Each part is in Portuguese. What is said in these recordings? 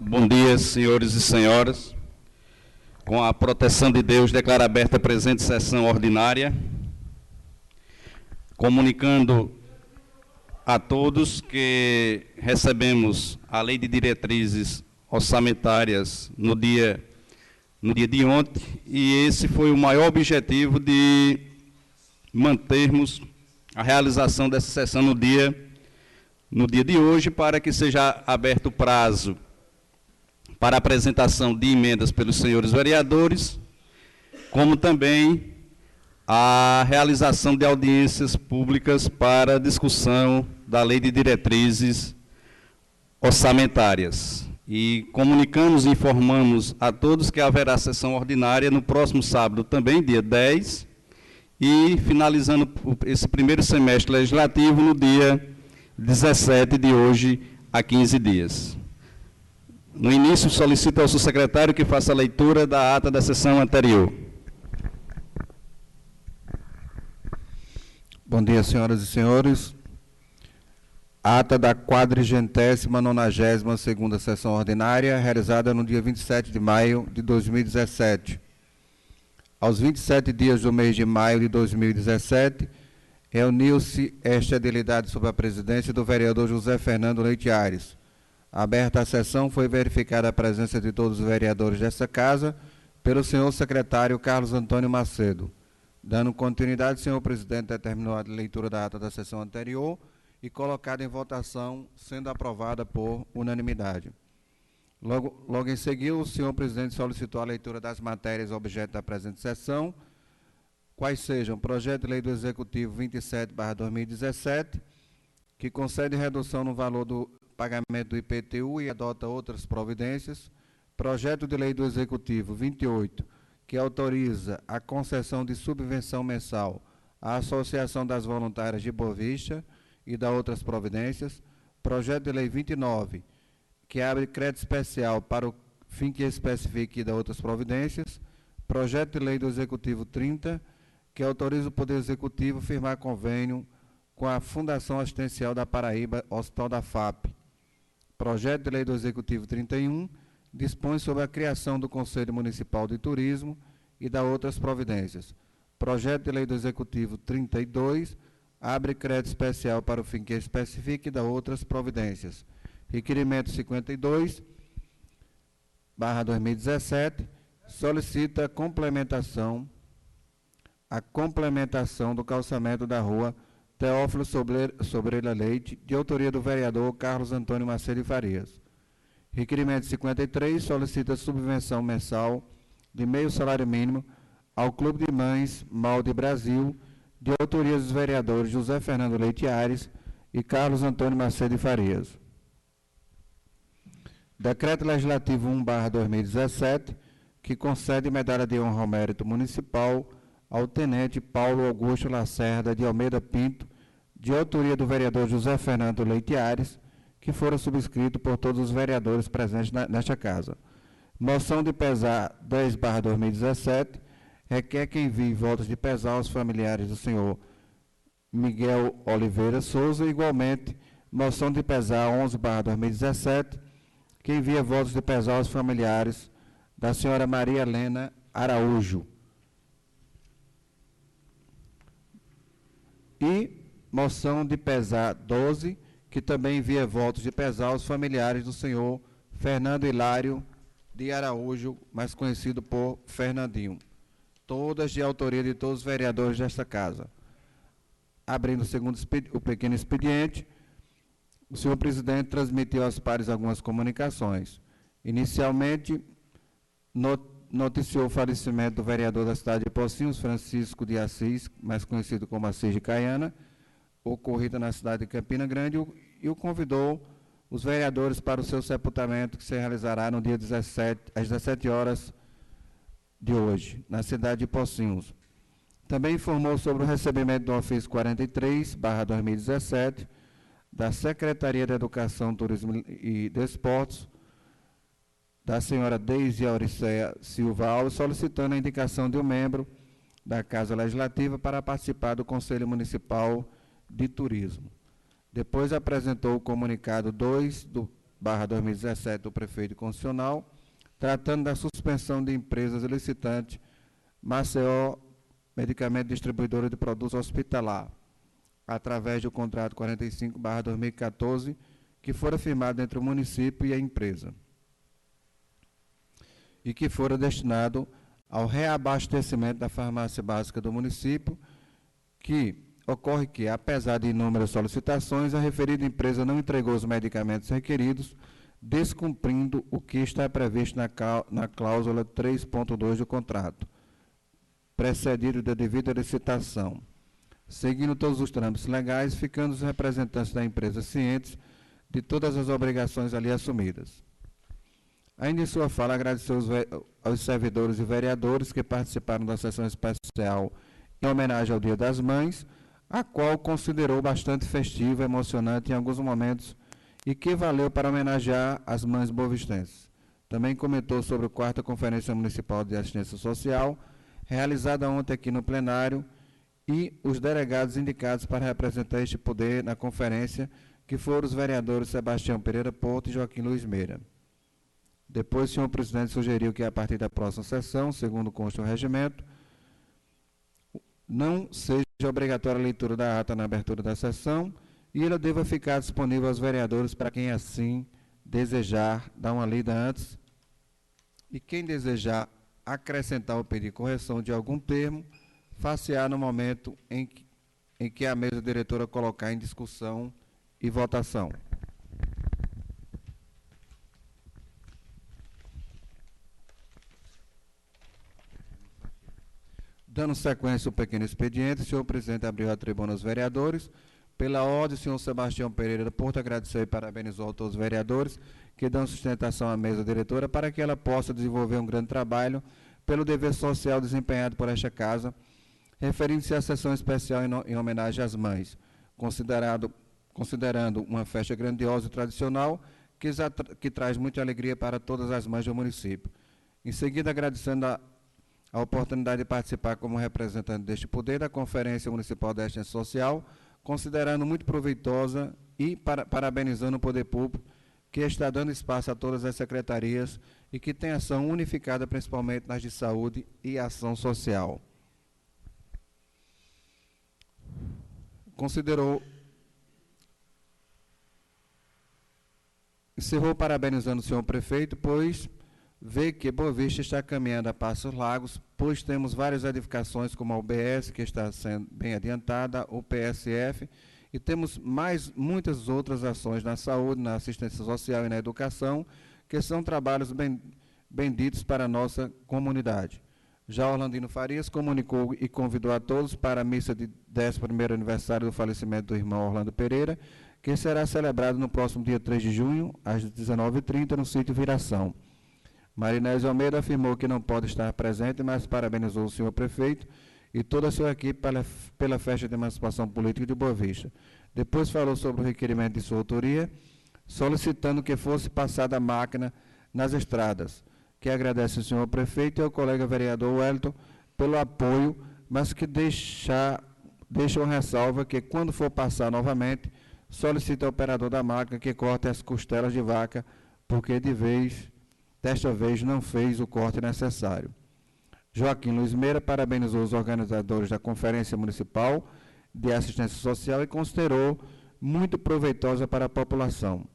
Bom dia, senhores e senhoras. Com a proteção de Deus, declaro aberta a presente sessão ordinária, comunicando a todos que recebemos a Lei de Diretrizes Orçamentárias no dia de ontem, e esse foi o maior objetivo de mantermos a realização dessa sessão no dia de hoje, para que seja aberto o prazo para a apresentação de emendas pelos senhores vereadores, como também a realização de audiências públicas para discussão da Lei de Diretrizes Orçamentárias. E comunicamos e informamos a todos que haverá sessão ordinária no próximo sábado, também, dia 10, e finalizando esse primeiro semestre legislativo no dia 17 de hoje, a 15 dias. No início, solicito ao seu secretário que faça a leitura da ata da sessão anterior. Bom dia, senhoras e senhores. Ata da 492ª sessão ordinária, realizada no dia 27 de maio de 2017. Aos 27 dias do mês de maio de 2017, reuniu-se esta edilidade sob a presidência do vereador José Fernando Leite Aires. Aberta a sessão, foi verificada a presença de todos os vereadores desta casa pelo senhor secretário Carlos Antônio Macedo. Dando continuidade, o senhor presidente determinou a leitura da ata da sessão anterior e colocada em votação, sendo aprovada por unanimidade. Logo em seguida, o senhor presidente solicitou a leitura das matérias objeto da presente sessão, quais sejam: projeto de lei do Executivo 27/2017, que concede redução no valor do pagamento do IPTU e adota outras providências; projeto de lei do Executivo 28, que autoriza a concessão de subvenção mensal à Associação das Voluntárias de Boa Vista e da outras providências; projeto de lei 29, que abre crédito especial para o fim que especifique e da outras providências; projeto de lei do Executivo 30, que autoriza o Poder Executivo a firmar convênio com a Fundação Assistencial da Paraíba, Hospital da FAP; projeto de lei do Executivo 31, dispõe sobre a criação do Conselho Municipal de Turismo e da outras providências; projeto de lei do Executivo 32, abre crédito especial para o fim que especifique e da outras providências. Requerimento 52/2017, solicita a complementação do calçamento da rua Teófilo Sobreira Leite, de autoria do vereador Carlos Antônio Macedo Farias. Requerimento 53, solicita subvenção mensal de meio salário mínimo ao Clube de Mães Malde Brasil, de autoria dos vereadores José Fernando Leite Aires e Carlos Antônio Macedo Farias. Decreto Legislativo 1/2017, que concede medalha de honra ao mérito municipal ao tenente Paulo Augusto Lacerda de Almeida Pinto, de autoria do vereador José Fernando Leite Aires, que fora subscrito por todos os vereadores presentes nesta casa. Moção de pesar 10/2017, requer que envie votos de pesar aos familiares do senhor Miguel Oliveira Souza. Igualmente, moção de pesar 11/2017, que envia votos de pesar aos familiares da senhora Maria Helena Araújo. E moção de pesar 12, que também envia votos de pesar aos familiares do senhor Fernando Hilário de Araújo, mais conhecido por Fernandinho. Todas de autoria de todos os vereadores desta casa. Abrindo o pequeno expediente, o senhor presidente transmitiu aos pares algumas comunicações. Inicialmente, noticiou o falecimento do vereador da cidade de Pocinhos, Francisco de Assis, mais conhecido como Assis de Caiana, ocorrida na cidade de Campina Grande, e o convidou os vereadores para o seu sepultamento, que se realizará no dia 17, às 17 horas de hoje, na cidade de Pocinhos. Também informou sobre o recebimento do ofício 43/2017 da Secretaria de Educação, Turismo e Desportos, da senhora Deise Auriceia Silva Alves, solicitando a indicação de um membro da Casa Legislativa para participar do Conselho Municipal de Turismo. Depois apresentou o comunicado 2 2017 do Prefeito Constitucional, tratando da suspensão de empresas licitantes Maceió Medicamento Distribuidora de Produtos Hospitalar, através do contrato 45/2014, que fora firmado entre o município e a empresa, e que fora destinado ao reabastecimento da farmácia básica do município, que ocorre que, apesar de inúmeras solicitações, a referida empresa não entregou os medicamentos requeridos, descumprindo o que está previsto na cláusula 3.2 do contrato, precedido da devida licitação, seguindo todos os trâmites legais, ficando os representantes da empresa cientes de todas as obrigações ali assumidas. Ainda em sua fala, agradeceu aos servidores e vereadores que participaram da sessão especial em homenagem ao Dia das Mães, a qual considerou bastante festiva, emocionante em alguns momentos e que valeu para homenagear as mães bovistenses. Também comentou sobre a 4ª Conferência Municipal de Assistência Social, realizada ontem aqui no plenário, e os delegados indicados para representar este poder na conferência, que foram os vereadores Sebastião Pereira Porto e Joaquim Luiz Meira. Depois, o senhor presidente sugeriu que, a partir da próxima sessão, segundo consta o regimento, não seja obrigatória a leitura da ata na abertura da sessão e ela deva ficar disponível aos vereadores para quem assim desejar dar uma lida antes, e quem desejar acrescentar ou pedir correção de algum termo, faça no momento em que a mesa diretora colocar em discussão e votação. Dando sequência ao pequeno expediente, o senhor presidente abriu a tribuna aos vereadores. Pela ordem, o senhor Sebastião Pereira Porto agradeceu e parabenizou a todos os vereadores que dão sustentação à mesa diretora para que ela possa desenvolver um grande trabalho pelo dever social desempenhado por esta casa, referindo-se à sessão especial em homenagem às mães, considerando uma festa grandiosa e tradicional que traz muita alegria para todas as mães do município. Em seguida, agradecendo a oportunidade de participar como representante deste poder da Conferência Municipal de Assistência Social, considerando muito proveitosa e parabenizando o poder público que está dando espaço a todas as secretarias e que tem ação unificada principalmente nas de saúde e ação social. Encerrou parabenizando o senhor prefeito, pois vê que Boa Vista está caminhando a passos largos, pois temos várias edificações, como a UBS, que está sendo bem adiantada, o PSF, e temos muitas outras ações na saúde, na assistência social e na educação, que são trabalhos benditos para a nossa comunidade. Já Orlandino Farias comunicou e convidou a todos para a missa de 11º aniversário do falecimento do irmão Orlando Pereira, que será celebrado no próximo dia 3 de junho, às 19h30, no sítio Viração. Marinésio Almeida afirmou que não pode estar presente, mas parabenizou o senhor prefeito e toda a sua equipe pela festa de emancipação política de Boa Vista. Depois falou sobre o requerimento de sua autoria, solicitando que fosse passada a máquina nas estradas, que agradece ao senhor prefeito e ao colega vereador Wellington pelo apoio, mas que deixa uma ressalva que, quando for passar novamente, solicita ao operador da máquina que corte as costelas de vaca, porque desta vez não fez o corte necessário. Joaquim Luiz Meira parabenizou os organizadores da Conferência Municipal de Assistência Social e considerou muito proveitosa para a população.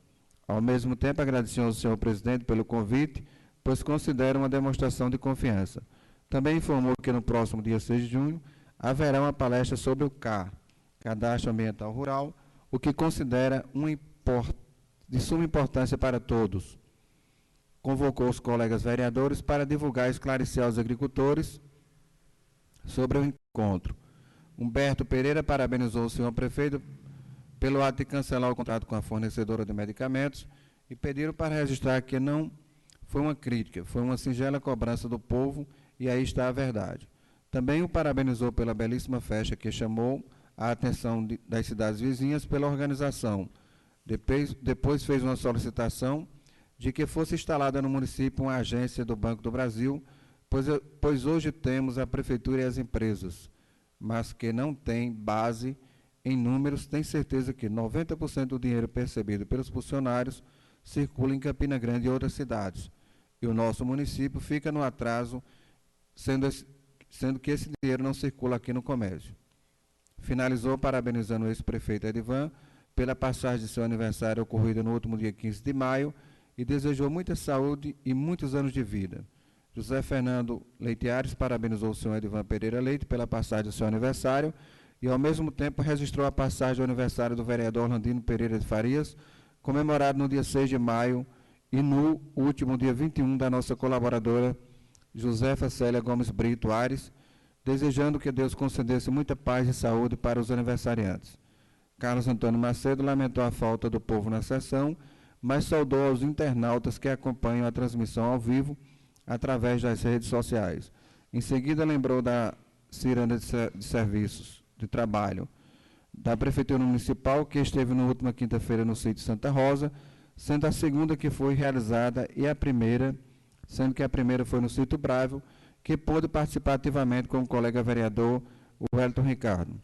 Ao mesmo tempo, agradeceu ao senhor presidente pelo convite, pois considera uma demonstração de confiança. Também informou que no próximo dia 6 de junho haverá uma palestra sobre o CAR, Cadastro Ambiental Rural, o que considera de suma importância para todos. Convocou os colegas vereadores para divulgar e esclarecer aos agricultores sobre o encontro. Humberto Pereira parabenizou o senhor prefeito pelo ato de cancelar o contrato com a fornecedora de medicamentos e pediram para registrar que não foi uma crítica, foi uma singela cobrança do povo, e aí está a verdade. Também o parabenizou pela belíssima festa que chamou a atenção das cidades vizinhas pela organização. Depois fez uma solicitação de que fosse instalada no município uma agência do Banco do Brasil, pois hoje temos a prefeitura e as empresas, mas que não tem base em números. Tem certeza que 90% do dinheiro percebido pelos funcionários circula em Campina Grande e outras cidades. E o nosso município fica no atraso, sendo que esse dinheiro não circula aqui no comércio. Finalizou parabenizando o ex-prefeito Edivan pela passagem de seu aniversário ocorrida no último dia 15 de maio e desejou muita saúde e muitos anos de vida. José Fernando Leite Ares parabenizou o senhor Edivan Pereira Leite pela passagem do seu aniversário e, ao mesmo tempo, registrou a passagem do aniversário do vereador Orlandino Pereira de Farias, comemorado no dia 6 de maio e no último dia 21 da nossa colaboradora Josefa Célia Gomes Brito Ares, desejando que Deus concedesse muita paz e saúde para os aniversariantes. Carlos Antônio Macedo lamentou a falta do povo na sessão, mas saudou aos internautas que acompanham a transmissão ao vivo através das redes sociais. Em seguida, lembrou da ciranda de serviços de trabalho da Prefeitura Municipal, que esteve na última quinta-feira no sítio Santa Rosa, sendo a segunda que foi realizada e a primeira, sendo que a primeira foi no sítio Bravo, que pôde participar ativamente com o colega vereador, o Wellington Ricardo,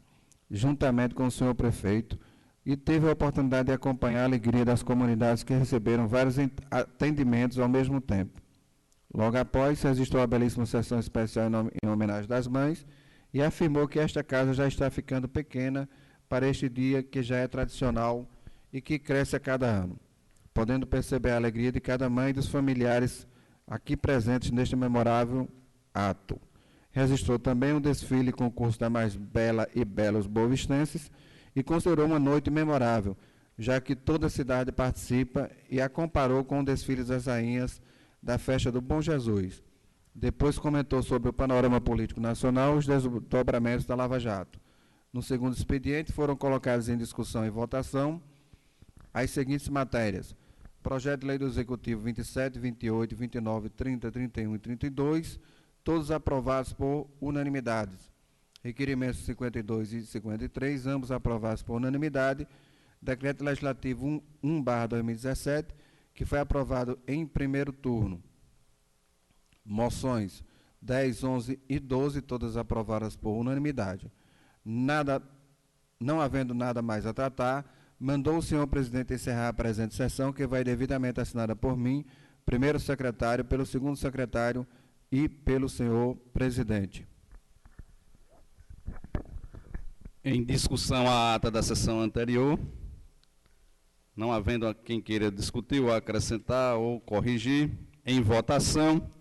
juntamente com o senhor prefeito, e teve a oportunidade de acompanhar a alegria das comunidades que receberam vários atendimentos ao mesmo tempo. Logo após, registrou a belíssima sessão especial em homenagem das mães e afirmou que esta casa já está ficando pequena para este dia que já é tradicional e que cresce a cada ano, podendo perceber a alegria de cada mãe e dos familiares aqui presentes neste memorável ato. Registrou também um desfile e concurso da mais bela e belos boavistenses e considerou uma noite memorável, já que toda a cidade participa, e a comparou com o desfile das rainhas da festa do Bom Jesus. Depois comentou sobre o panorama político nacional e os desdobramentos da Lava Jato. No segundo expediente, foram colocadas em discussão e votação as seguintes matérias: projeto de lei do Executivo 27, 28, 29, 30, 31 e 32, todos aprovados por unanimidade. Requerimentos 52 e 53, ambos aprovados por unanimidade. Decreto Legislativo 1/2017, que foi aprovado em primeiro turno. Moções 10, 11 e 12, todas aprovadas por unanimidade. Não havendo nada mais a tratar, mandou o senhor presidente encerrar a presente sessão, que vai devidamente assinada por mim, primeiro secretário, pelo segundo secretário e pelo senhor presidente. Em discussão a ata da sessão anterior, não havendo a quem queira discutir ou acrescentar ou corrigir, em votação,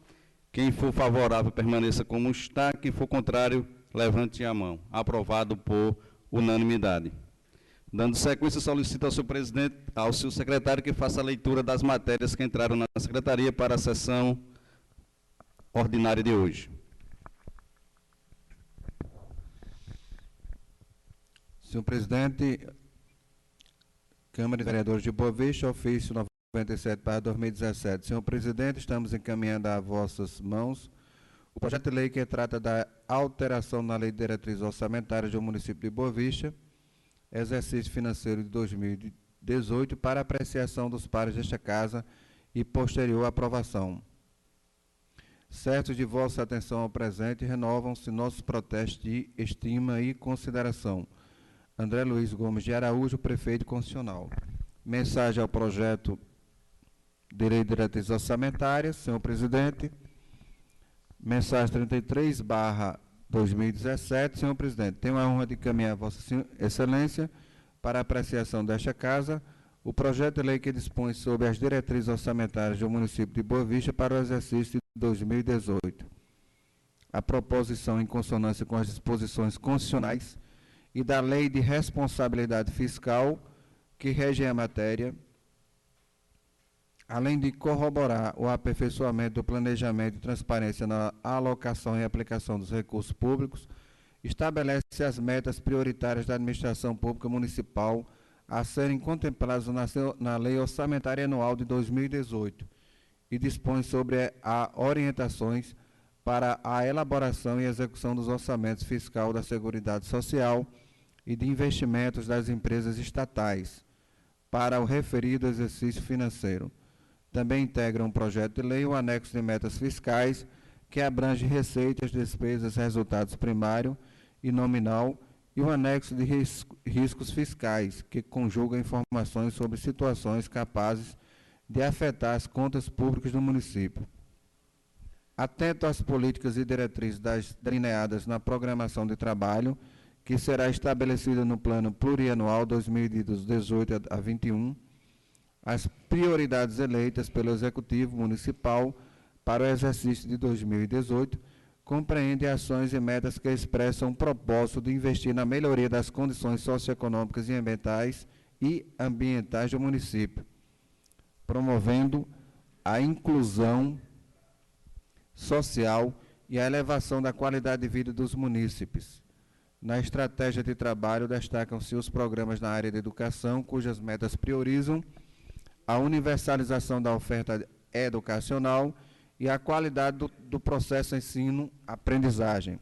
quem for favorável permaneça como está, quem for contrário, levante a mão. Aprovado por unanimidade. Dando sequência, solicito ao seu presidente, ao seu secretário, que faça a leitura das matérias que entraram na secretaria para a sessão ordinária de hoje. Senhor presidente, Câmara de Vereadores de Boa Vista, ofício 97/2017. Senhor presidente, estamos encaminhando a vossas mãos o projeto de lei que trata da alteração na Lei de Diretrizes Orçamentárias do município de Boa Vista, exercício financeiro de 2018, para apreciação dos pares desta casa e posterior aprovação. Certos de vossa atenção ao presente, renovam-se nossos protestos de estima e consideração. André Luiz Gomes de Araújo, prefeito constitucional. Mensagem ao projeto de lei de diretrizes orçamentárias, senhor presidente. Mensagem 33/2017, senhor presidente. Tenho a honra de encaminhar a vossa excelência para a apreciação desta casa o projeto de lei que dispõe sobre as diretrizes orçamentárias do município de Boa Vista para o exercício de 2018. A proposição em consonância com as disposições constitucionais e da Lei de Responsabilidade Fiscal que regem a matéria, além de corroborar o aperfeiçoamento do planejamento e transparência na alocação e aplicação dos recursos públicos, estabelece as metas prioritárias da administração pública municipal a serem contempladas na Lei Orçamentária Anual de 2018 e dispõe sobre orientações para a elaboração e execução dos orçamentos fiscal da Seguridade Social e de investimentos das empresas estatais para o referido exercício financeiro. Também integra um projeto de lei o anexo de metas fiscais, que abrange receitas, despesas, resultados primário e nominal, e o anexo de riscos fiscais, que conjuga informações sobre situações capazes de afetar as contas públicas do município. Atento às políticas e diretrizes delineadas na programação de trabalho, que será estabelecida no Plano Plurianual 2018 a 2021, as prioridades eleitas pelo Executivo Municipal para o exercício de 2018 compreendem ações e metas que expressam o propósito de investir na melhoria das condições socioeconômicas e ambientais do município, promovendo a inclusão social e a elevação da qualidade de vida dos munícipes. Na estratégia de trabalho, destacam-se os programas na área de educação, cujas metas priorizam a universalização da oferta educacional e a qualidade do processo ensino-aprendizagem.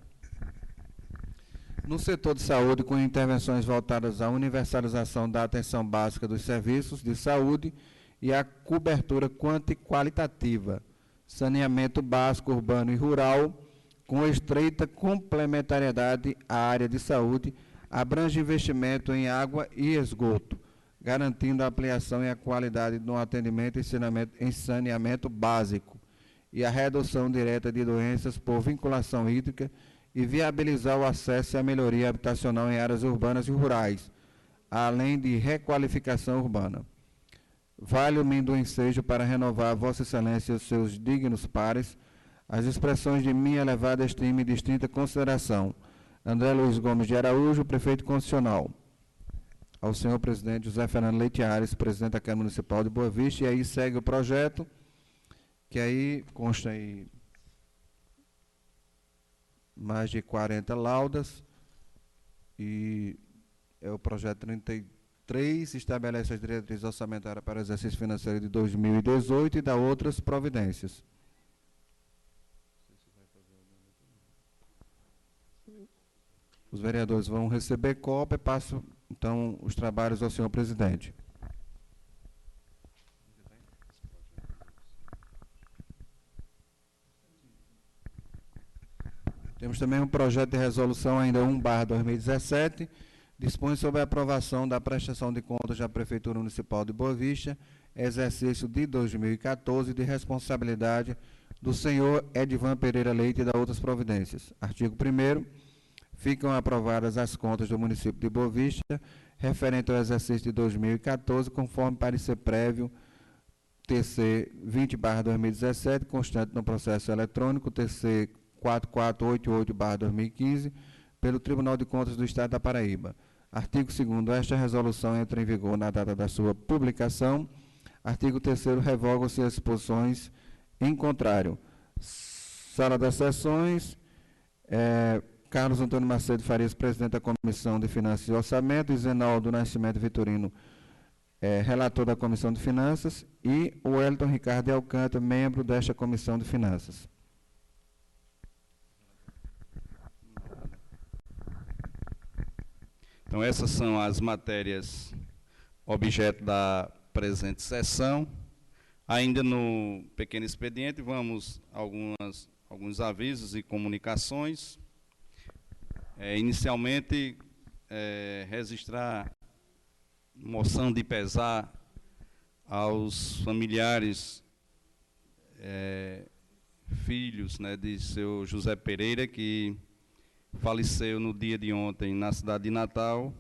No setor de saúde, com intervenções voltadas à universalização da atenção básica dos serviços de saúde e à cobertura qualitativa, saneamento básico, urbano e rural, com estreita complementariedade à área de saúde, abrange investimento em água e esgoto, garantindo a ampliação e a qualidade no atendimento e saneamento básico, e a redução direta de doenças por vinculação hídrica e viabilizar o acesso e a melhoria habitacional em áreas urbanas e rurais, além de requalificação urbana. Vale-me do ensejo para renovar a Vossa Excelência e os seus dignos pares as expressões de minha elevada estima e distinta consideração. André Luiz Gomes de Araújo, Prefeito Constitucional. Ao senhor presidente José Fernando Leite Ares, presidente da Câmara Municipal de Boa Vista, e aí segue o projeto, que aí consta aí mais de 40 laudas, e é o projeto 33, estabelece as diretrizes orçamentárias para o exercício financeiro de 2018 e dá outras providências. Os vereadores vão receber cópia, passo então os trabalhos ao senhor presidente. Temos também um projeto de resolução ainda 1/2017, dispõe sobre a aprovação da prestação de contas da Prefeitura Municipal de Boa Vista, exercício de 2014, de responsabilidade do senhor Edivan Pereira Leite e da outras providências. Artigo 1º. Ficam aprovadas as contas do município de Boa Vista, referente ao exercício de 2014, conforme parecer prévio TC 20/2017, constante no processo eletrônico TC 4488/2015, pelo Tribunal de Contas do Estado da Paraíba. Artigo 2º. Esta resolução entra em vigor na data da sua publicação. Artigo 3º. Revogam-se as disposições em contrário. Sala das Sessões. Carlos Antônio Macedo Farias, presidente da Comissão de Finanças e Orçamento, e Zenaldo Nascimento Vitorino, relator da Comissão de Finanças, e o Wellington Ricardo de Alcântara, membro desta Comissão de Finanças. Então, essas são as matérias objeto da presente sessão. Ainda no pequeno expediente, vamos a alguns avisos e comunicações. Inicialmente, registrar moção de pesar aos familiares, filhos, né, de seu José Pereira, que faleceu no dia de ontem na cidade de Natal,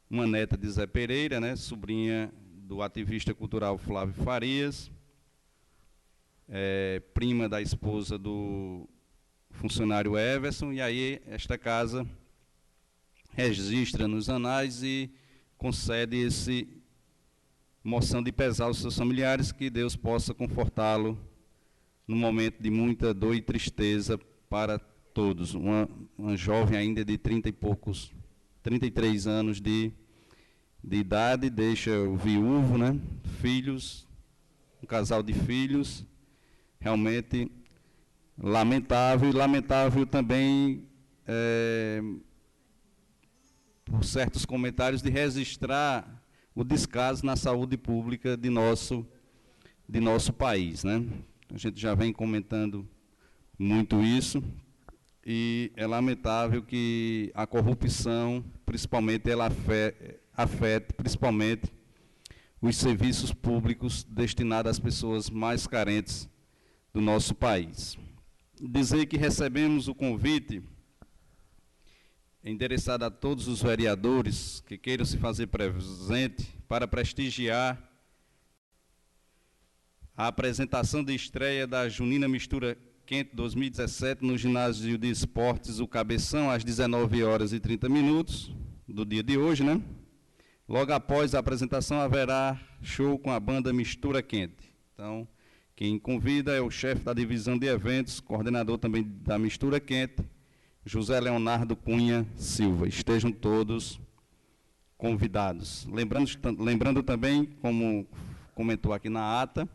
uma neta de Zé Pereira, né, sobrinha do ativista cultural Flávio Farias, prima da esposa do funcionário Everson, e aí esta casa registra nos anais e concede esse moção de pesar aos seus familiares, que Deus possa confortá-lo num momento de muita dor e tristeza para todos. Uma jovem ainda de 33 anos de idade, deixa o viúvo, né, filhos, um casal de filhos, realmente lamentável, e lamentável também por certos comentários de registrar o descaso na saúde pública de nosso país, né? A gente já vem comentando muito isso, e é lamentável que a corrupção, principalmente, ela afete principalmente os serviços públicos destinados às pessoas mais carentes do nosso país. Dizer que recebemos o convite endereçado a todos os vereadores que queiram se fazer presente para prestigiar a apresentação de estreia da Junina Mistura Quente 2017 no ginásio de esportes O Cabeção, às 19h30 do dia de hoje, né? Logo após a apresentação haverá show com a banda Mistura Quente. Então, quem convida é o chefe da divisão de eventos, coordenador também da Mistura Quente, José Leonardo Cunha Silva. Estejam todos convidados. Lembrando também, como comentou aqui na ata,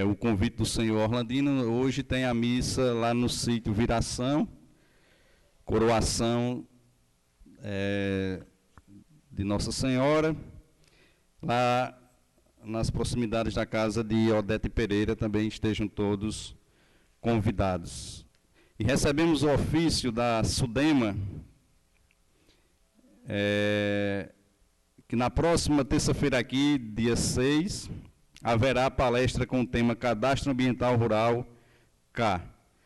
o convite do senhor Orlandino, hoje tem a missa lá no sítio Viração, coroação de Nossa Senhora, lá nas proximidades da casa de Odete Pereira, também estejam todos convidados. E recebemos o ofício da SUDEMA, que na próxima terça-feira aqui, dia 6, haverá palestra com o tema Cadastro Ambiental Rural K,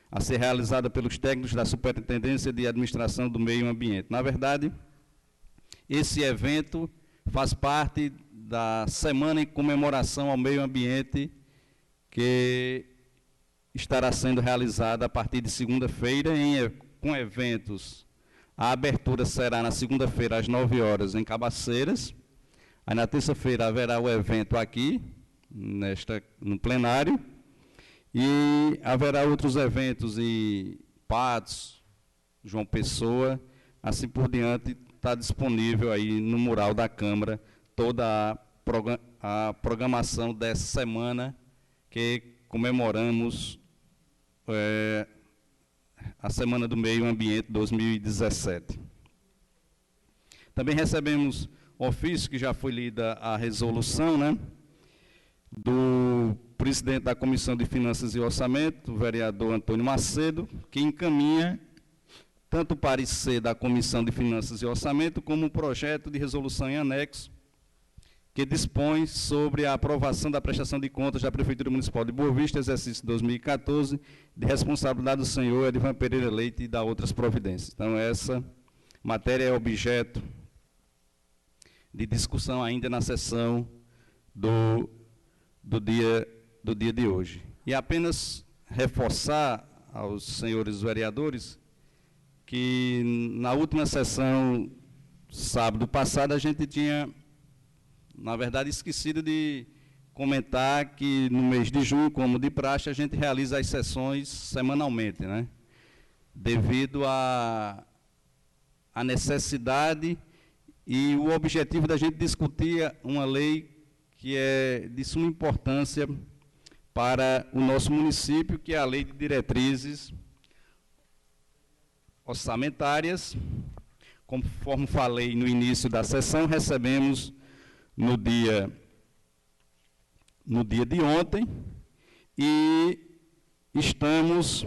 a ser realizada pelos técnicos da Superintendência de Administração do Meio Ambiente. Na verdade, esse evento faz parte da Semana em Comemoração ao Meio Ambiente, que estará sendo realizada a partir de segunda-feira, com eventos. A abertura será na segunda-feira, às 9h, em Cabaceiras. Aí, na terça-feira, haverá o evento aqui, no plenário, e haverá outros eventos em Patos, João Pessoa, assim por diante. Está disponível aí no mural da Câmara toda a programação dessa semana que comemoramos a Semana do Meio Ambiente 2017. Também recebemos ofício, que já foi lida a resolução, né, do presidente da Comissão de Finanças e Orçamento, o vereador Antônio Macedo, que encaminha tanto o parecer da Comissão de Finanças e Orçamento, como o projeto de resolução em anexo, que dispõe sobre a aprovação da prestação de contas da Prefeitura Municipal de Boa Vista, exercício 2014, de responsabilidade do senhor Edivan Pereira Leite e da outras providências. Então, essa matéria é objeto de discussão ainda na sessão do dia de hoje. E apenas reforçar aos senhores vereadores que na última sessão, sábado passado, a gente tinha, na verdade, esquecido de comentar que no mês de junho, como de praxe, a gente realiza as sessões semanalmente, né? Devido à necessidade e o objetivo da gente discutir uma lei que é de suma importância para o nosso município, que é a Lei de Diretrizes Orçamentárias. Conforme falei no início da sessão, recebemos no dia de ontem e estamos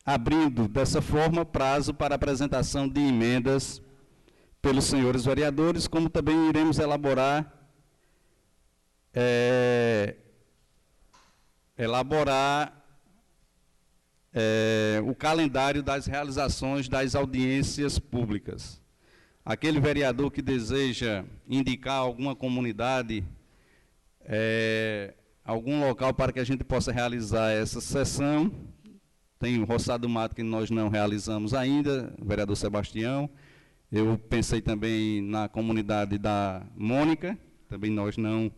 abrindo dessa forma prazo para apresentação de emendas pelos senhores vereadores, como também iremos elaborar o calendário das realizações das audiências públicas. Aquele vereador que deseja indicar alguma comunidade, algum local para que a gente possa realizar essa sessão, tem o Roçado do Mato que nós não realizamos ainda, o vereador Sebastião. Eu pensei também na comunidade da Mônica, também nós não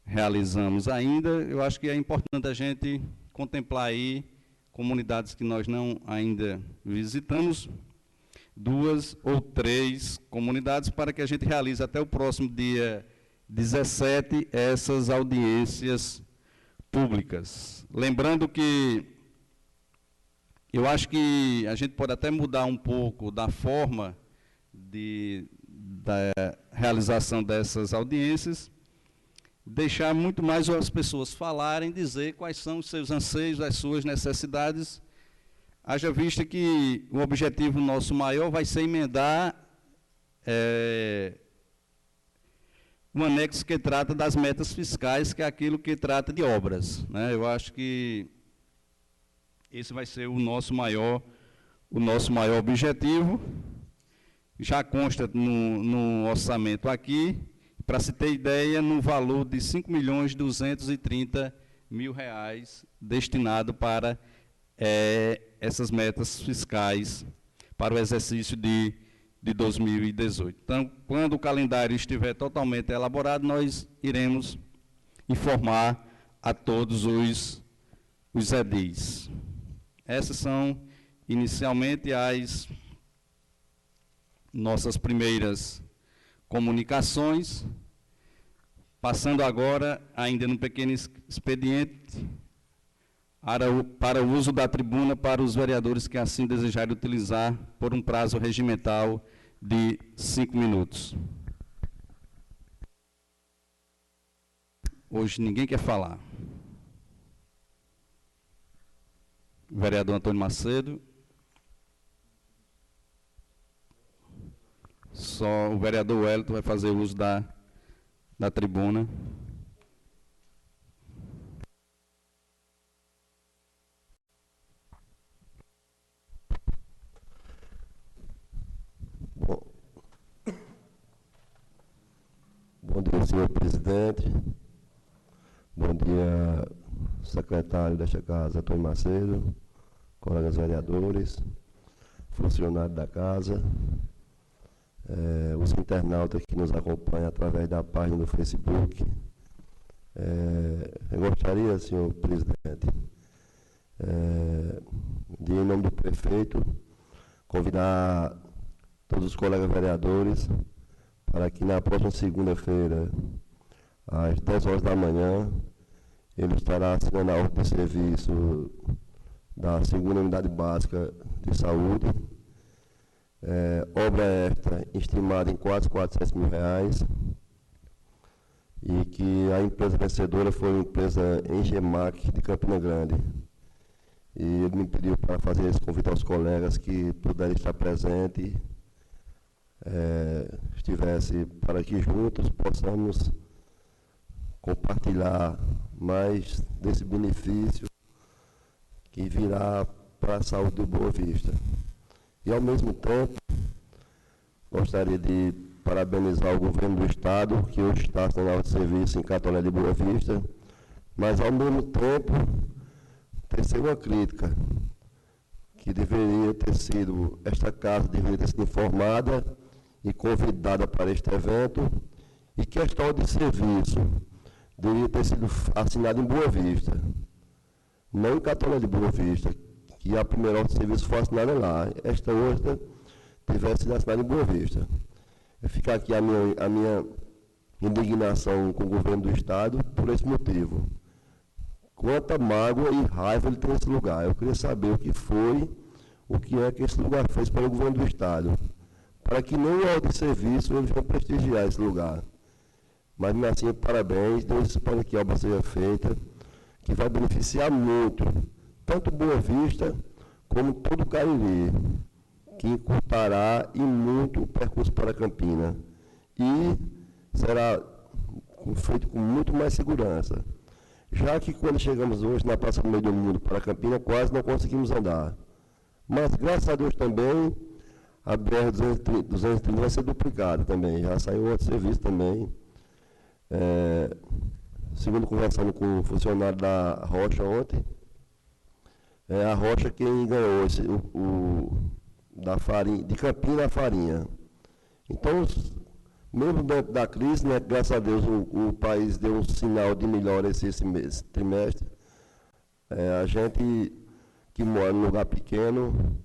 realizamos ainda. Eu acho que é importante a gente contemplar aí comunidades que nós não ainda visitamos, 2 ou 3 comunidades, para que a gente realize até o próximo dia 17 essas audiências públicas. Lembrando que eu acho que a gente pode até mudar um pouco da forma da realização dessas audiências, deixar muito mais as pessoas falarem, dizer quais são os seus anseios, as suas necessidades, haja vista que o objetivo nosso maior vai ser emendar um anexo que trata das metas fiscais, que é aquilo que trata de obras, né? Eu acho que esse vai ser o nosso maior objetivo. Já consta no orçamento aqui, para se ter ideia, no valor de R$ 5.230.000 destinado para essas metas fiscais para o exercício de 2018. Então, quando o calendário estiver totalmente elaborado, nós iremos informar a todos os edis. Essas são, inicialmente, as nossas primeiras comunicações. Passando agora, ainda num pequeno expediente, para o uso da tribuna para os vereadores que assim desejarem utilizar por um prazo regimental de 5 minutos. Hoje ninguém quer falar. Vereador Antônio Macedo. Só o vereador Wellington vai fazer uso da tribuna. Bom dia, senhor presidente. Bom dia, secretário desta casa, Antônio Macedo, colegas vereadores, funcionários da casa, os internautas que nos acompanham através da página do Facebook. Eu gostaria, senhor presidente, de, em nome do prefeito, convidar todos os colegas vereadores para que na próxima segunda-feira, às 10 horas da manhã, ele estará assinando a ordem de serviço da segunda unidade básica de saúde, obra esta estimada em quase R$400.000, e que a empresa vencedora foi a empresa Engemac de Campina Grande. E ele me pediu para fazer esse convite aos colegas que puderem estar presentes, estivesse para que juntos possamos compartilhar mais desse benefício que virá para a saúde do Boa Vista. E, ao mesmo tempo, gostaria de parabenizar o governo do Estado, que hoje está assinando de serviço em Catolé de Boa Vista, mas, ao mesmo tempo, tecer uma crítica, que deveria ter sido, esta casa deveria ter sido informada e convidada para este evento, e que esta ordem de serviço deveria ter sido assinada em Boa Vista, não em Catolé de Boa Vista, que a primeira ordem de serviço foi assinada lá. Esta outra tivesse sido assinada em Boa Vista. Fica aqui a minha indignação com o governo do Estado por esse motivo. Quanta mágoa e raiva ele tem nesse lugar. Eu queria saber o que é que esse lugar fez para o governo do Estado, para que nem o ordem de serviço eles vão prestigiar esse lugar. Mas, mesmo assim, parabéns, Deus espera que a obra seja feita, que vai beneficiar muito, tanto Boa Vista, como todo o Cariri, que encurtará e muito o percurso para Campina. E será feito com muito mais segurança. Já que quando chegamos hoje na Praça do Meio do Mundo para Campina, quase não conseguimos andar. Mas, graças a Deus também, a BR-230 vai ser duplicada também, já saiu outro serviço também. Segundo conversando com o funcionário da Rocha ontem, a Rocha quem ganhou da farinha, de Campina a farinha. Então, mesmo dentro da crise, né, graças a Deus o país deu um sinal de melhora esse trimestre. A gente que mora num lugar pequeno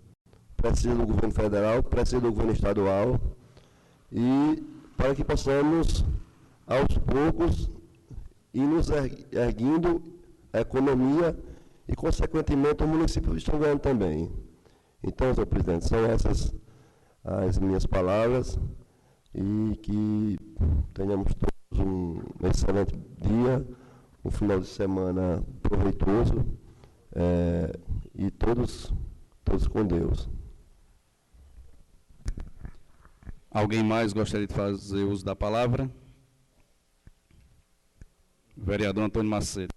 precisa do governo federal, precisa do governo estadual, e para que possamos, aos poucos, ir nos erguindo a economia e, consequentemente, o município está ganhando também. Então, senhor presidente, são essas as minhas palavras, e que tenhamos todos um excelente dia, um final de semana proveitoso, e todos com Deus. Alguém mais gostaria de fazer uso da palavra? vereador Antônio Macedo.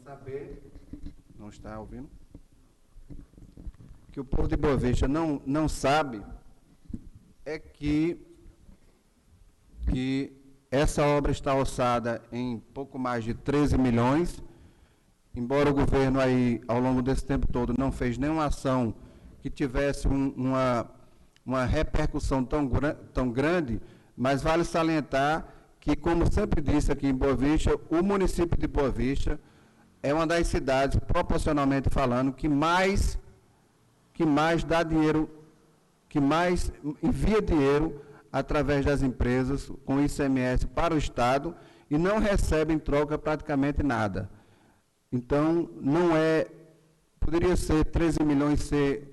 Saber, não está ouvindo, que o povo de Boa Vista não sabe é que essa obra está orçada em pouco mais de 13 milhões, embora o governo aí, ao longo desse tempo todo, não fez nenhuma ação que tivesse uma repercussão tão grande, mas vale salientar que, como sempre disse aqui em Boa Vista, o município de Boa Vista é uma das cidades, proporcionalmente falando, que mais dá dinheiro, que mais envia dinheiro através das empresas com ICMS para o Estado e não recebe em troca praticamente nada. Então, poderia ser 13 milhões ser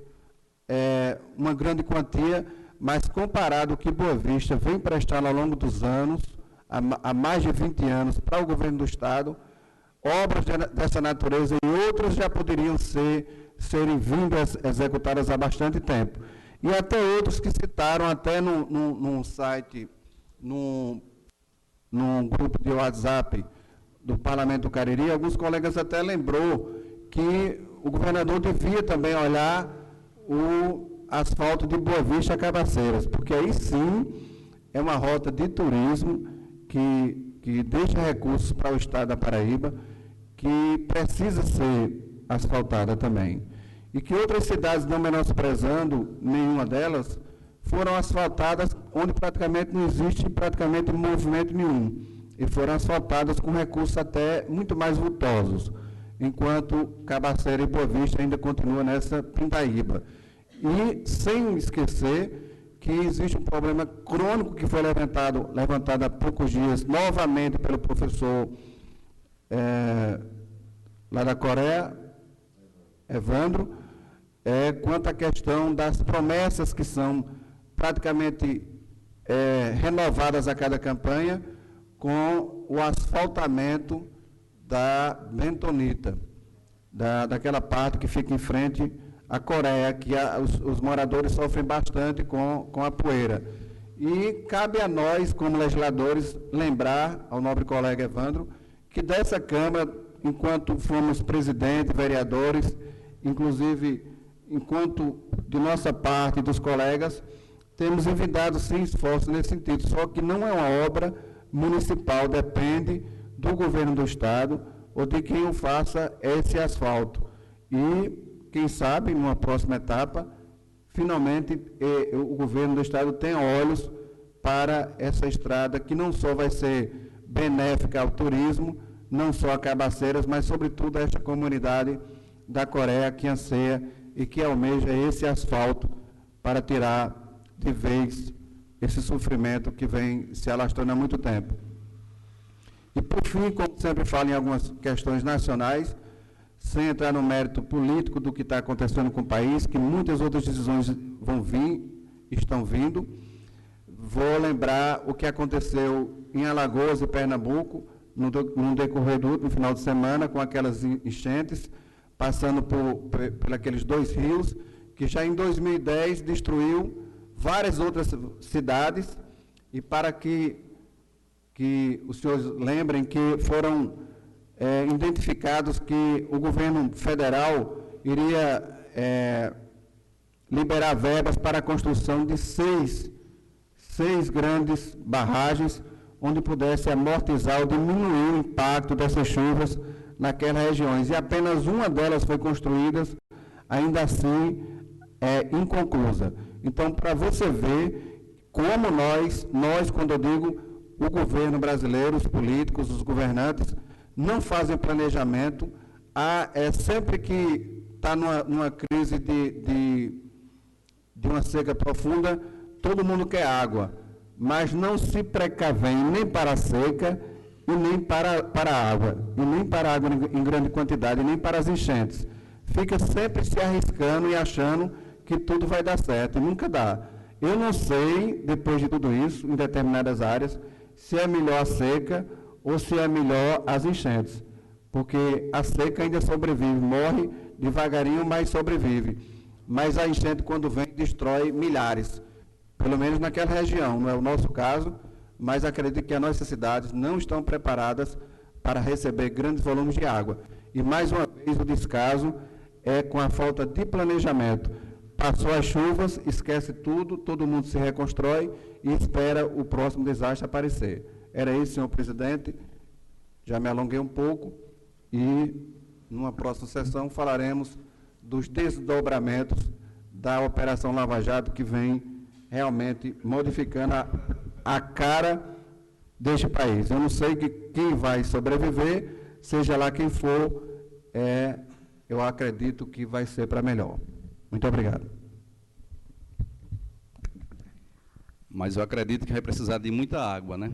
uma grande quantia, mas comparado ao que Boa Vista vem prestando ao longo dos anos, há mais de 20 anos, para o governo do Estado, obras dessa natureza e outras já poderiam serem vindas executadas há bastante tempo. E até outros que citaram, até num site, num grupo de WhatsApp do Parlamento do Cariri, alguns colegas até lembrou que o governador devia também olhar o asfalto de Boa Vista a Cabaceiras, porque aí sim é uma rota de turismo que deixa recursos para o Estado da Paraíba, que precisa ser asfaltada também. E que outras cidades, não menosprezando nenhuma delas, foram asfaltadas onde praticamente não existe praticamente movimento nenhum. E foram asfaltadas com recursos até muito mais vultosos, enquanto Cabaceira e Boa Vista ainda continua nessa pindaíba. E sem esquecer que existe um problema crônico que foi levantado há poucos dias, novamente pelo professor lá da Coreia, Evandro, quanto à questão das promessas que são praticamente renovadas a cada campanha com o asfaltamento da bentonita, daquela parte que fica em frente à Coreia, que os moradores sofrem bastante com a poeira. E cabe a nós, como legisladores, lembrar ao nobre colega Evandro, que dessa Câmara, enquanto fomos presidente, vereadores, inclusive enquanto de nossa parte, dos colegas, temos envidado sim esforços nesse sentido, só que não é uma obra municipal, depende do governo do Estado ou de quem o faça esse asfalto. E, quem sabe, numa próxima etapa, finalmente o governo do Estado tem olhos para essa estrada, que não só vai ser benéfica ao turismo, não só a Cabaceiras, mas, sobretudo, a esta comunidade da Coreia que anseia e que almeja esse asfalto para tirar de vez esse sofrimento que vem se alastrando há muito tempo. E, por fim, como sempre falo em algumas questões nacionais, sem entrar no mérito político do que está acontecendo com o país, que muitas outras decisões vão vir, estão vindo, vou lembrar o que aconteceu em Alagoas e Pernambuco, no decorrer do último final de semana, com aquelas enchentes, passando por aqueles dois rios, que já em 2010 destruiu várias outras cidades, e para que os senhores lembrem que foram identificados que o governo federal iria liberar verbas para a construção de seis grandes barragens, onde pudesse amortizar ou diminuir o impacto dessas chuvas naquelas regiões. E apenas uma delas foi construída, ainda assim inconclusa. Então, para você ver como nós, quando eu digo o governo brasileiro, os políticos, os governantes, não fazem planejamento, sempre que está numa crise de uma seca profunda, todo mundo quer água, mas não se precavém nem para a seca e nem para a água, e nem para a água em grande quantidade, nem para as enchentes. Fica sempre se arriscando e achando que tudo vai dar certo, e nunca dá. Eu não sei, depois de tudo isso, em determinadas áreas, se é melhor a seca ou se é melhor as enchentes, porque a seca ainda sobrevive, morre devagarinho, mas sobrevive. Mas a enchente, quando vem, destrói milhares, pelo menos naquela região. Não é o nosso caso, mas acredito que as nossas cidades não estão preparadas para receber grandes volumes de água. E, mais uma vez, o descaso é com a falta de planejamento. Passou as chuvas, esquece tudo, todo mundo se reconstrói e espera o próximo desastre aparecer. Era isso, senhor presidente. Já me alonguei um pouco e, numa próxima sessão, falaremos dos desdobramentos da Operação Lava Jato, que vem realmente modificando a cara deste país. Eu não sei quem vai sobreviver, seja lá quem for, eu acredito que vai ser para melhor. Muito obrigado. Mas eu acredito que vai precisar de muita água, né?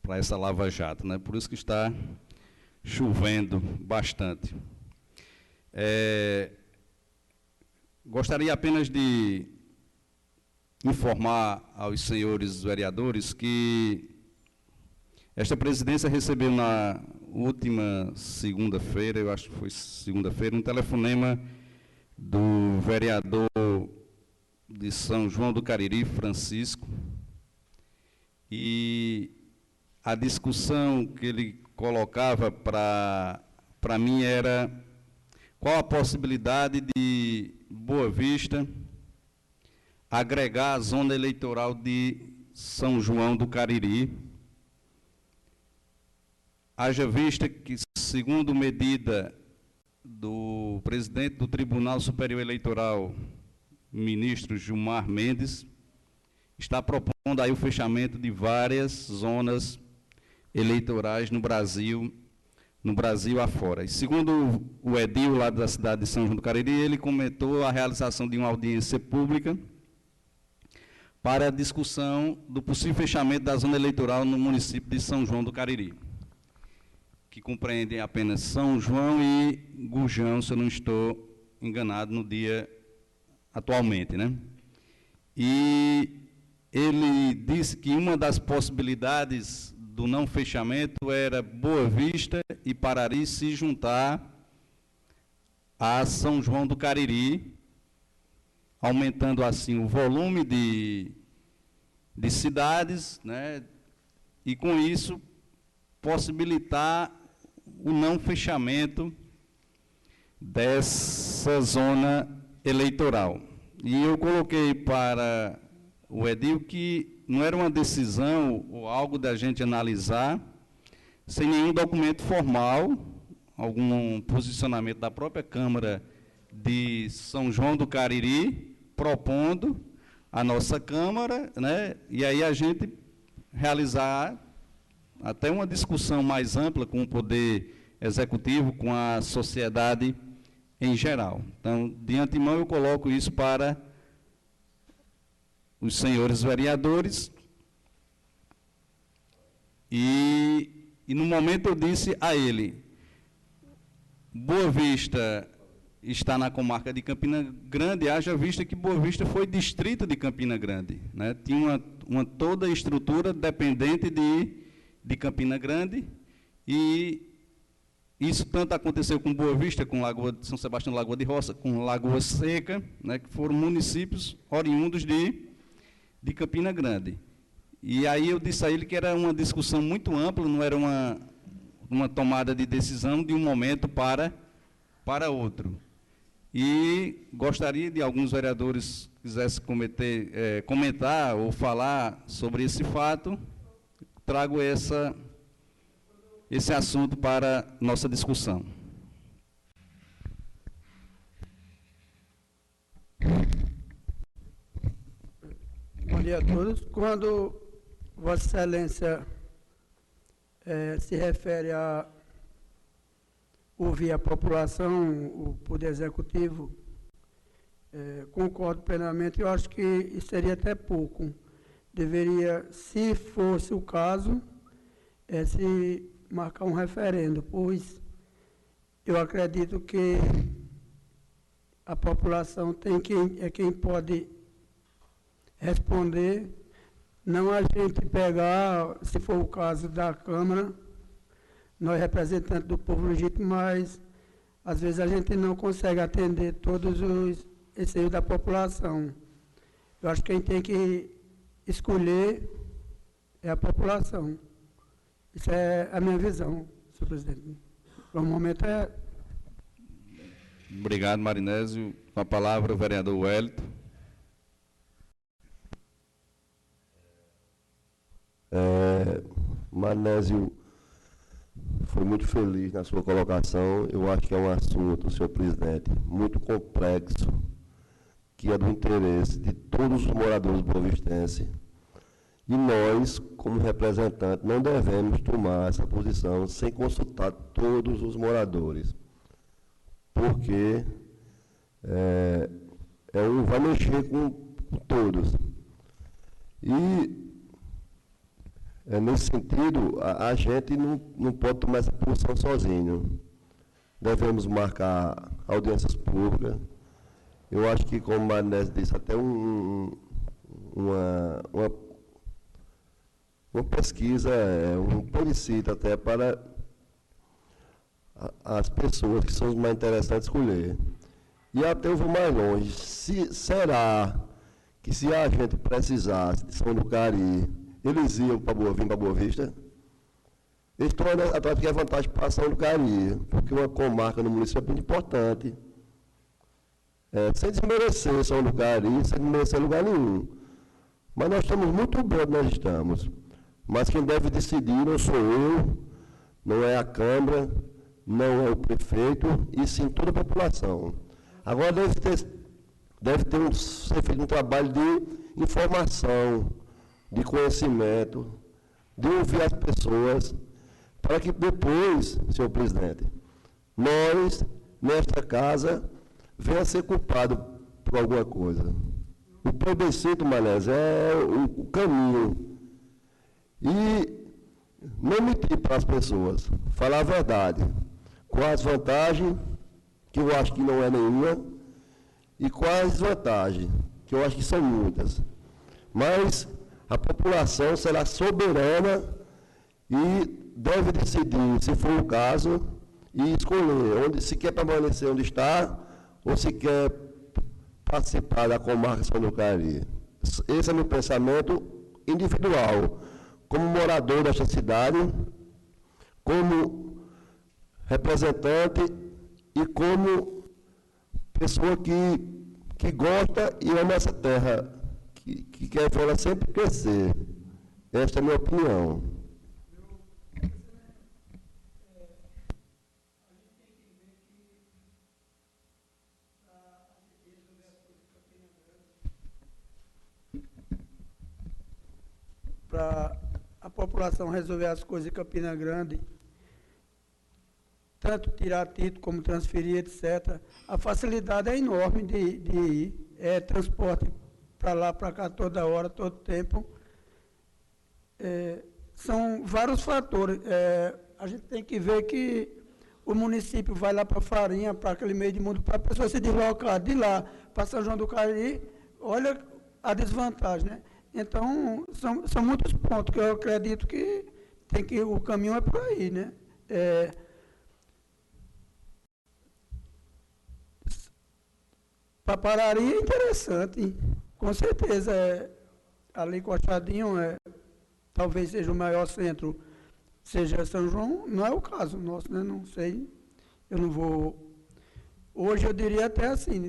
Para essa Lava Jato, né? Por isso que está chovendo bastante. Gostaria apenas de informar aos senhores vereadores que esta presidência recebeu na última segunda-feira, eu acho que foi segunda-feira, um telefonema do vereador de São João do Cariri, Francisco, e a discussão que ele colocava para mim era qual a possibilidade de Boa Vista agregar a zona eleitoral de São João do Cariri, haja vista que, segundo medida do presidente do Tribunal Superior Eleitoral, ministro Gilmar Mendes, está propondo aí o fechamento de várias zonas eleitorais no Brasil afora. E segundo o edil lá da cidade de São João do Cariri, ele comentou a realização de uma audiência pública para a discussão do possível fechamento da zona eleitoral no município de São João do Cariri, que compreendem apenas São João e Gurjão, se eu não estou enganado, no dia atualmente, né? E ele disse que uma das possibilidades do não fechamento era Boa Vista e Parari se juntar a São João do Cariri, aumentando assim o volume de cidades, né? E com isso possibilitar o não fechamento dessa zona eleitoral. E eu coloquei para o edil que não era uma decisão ou algo da gente analisar sem nenhum documento formal, algum posicionamento da própria Câmara de São João do Cariri, propondo a nossa Câmara, né, e aí a gente realizar até uma discussão mais ampla com o Poder Executivo, com a sociedade em geral. Então, de antemão, eu coloco isso para os senhores vereadores e no momento eu disse a ele, Boa Vista está na comarca de Campina Grande, haja vista que Boa Vista foi distrito de Campina Grande, né? Tinha toda a estrutura dependente de Campina Grande, e isso tanto aconteceu com Boa Vista, com Lagoa de São Sebastião, Lagoa de Roça, com Lagoa Seca, né, que foram municípios oriundos de Campina Grande. E aí eu disse a ele que era uma discussão muito ampla, não era uma tomada de decisão de um momento para outro. E gostaria de alguns vereadores que quisessem comentar ou falar sobre esse fato, trago esse assunto para nossa discussão. Bom dia a todos. Quando Vossa Excelência se refere a ouvir a população, o Poder Executivo, concordo plenamente. Eu acho que isso seria até pouco. Deveria, se fosse o caso, se marcar um referendo, pois eu acredito que a população é quem pode responder, não a gente pegar, se for o caso da Câmara, nós representantes do povo legítimo, mas às vezes a gente não consegue atender todos os receios da população. Eu acho que quem tem que escolher é a população. Isso é a minha visão, senhor presidente. No momento é... Obrigado, Marinésio. Com a palavra, o vereador Wellington. Marinésio foi muito feliz na sua colocação. Eu acho que é um assunto, senhor presidente, muito complexo, que é do interesse de todos os moradores boavistenses. E nós, como representantes, não devemos tomar essa posição sem consultar todos os moradores, porque vai mexer com todos. E, nesse sentido, a gente não pode tomar essa posição sozinho. Devemos marcar audiências públicas. Eu acho que, como o Marinésio disse, até uma pesquisa, um plebiscito até para as pessoas que são os mais interessantes escolher. E até eu vou mais longe. Será que se a gente precisasse de São do Cariri, eles iam vir para Boa Vista? Eles estão atrás de que é vantagem para São do Cariri, porque uma comarca no município é muito importante. Sem desmerecer São do Cariri, sem desmerecer lugar nenhum. Mas nós estamos muito bem onde nós estamos. Mas quem deve decidir não sou eu, não é a Câmara, não é o prefeito, e sim toda a população. Agora deve ser feito um trabalho de informação, de conhecimento, de ouvir as pessoas, para que depois, senhor presidente, nós, nesta casa, venha a ser culpado por alguma coisa. O plebiscito, Manés, é o caminho. E não mentir para as pessoas, falar a verdade, quais as vantagens, que eu acho que não é nenhuma, e quais as desvantagens, que eu acho que são muitas. Mas a população será soberana e deve decidir, se for o caso, e escolher se quer permanecer onde está ou se quer participar da comarca São do Cariri. Esse é meu pensamento individual, como morador desta cidade, como representante e como pessoa que gosta e ama essa terra, que quer ver ela sempre crescer. Esta é a minha opinião. Para a população resolver as coisas em Campina Grande, tanto tirar título como transferir, etc., a facilidade é enorme de ir. É transporte para lá, para cá, toda hora, todo tempo. São vários fatores. A gente tem que ver que o município vai lá para Farinha, para aquele meio de mundo, para a pessoa se deslocar de lá para São João do Cariri, olha a desvantagem, né? Então, são muitos pontos que eu acredito que o caminho é por aí, né? Papararia é interessante, com certeza. Ali Cochadinho talvez seja o maior centro, seja São João, não é o caso nosso, né? Não sei, eu não vou... Hoje eu diria até assim,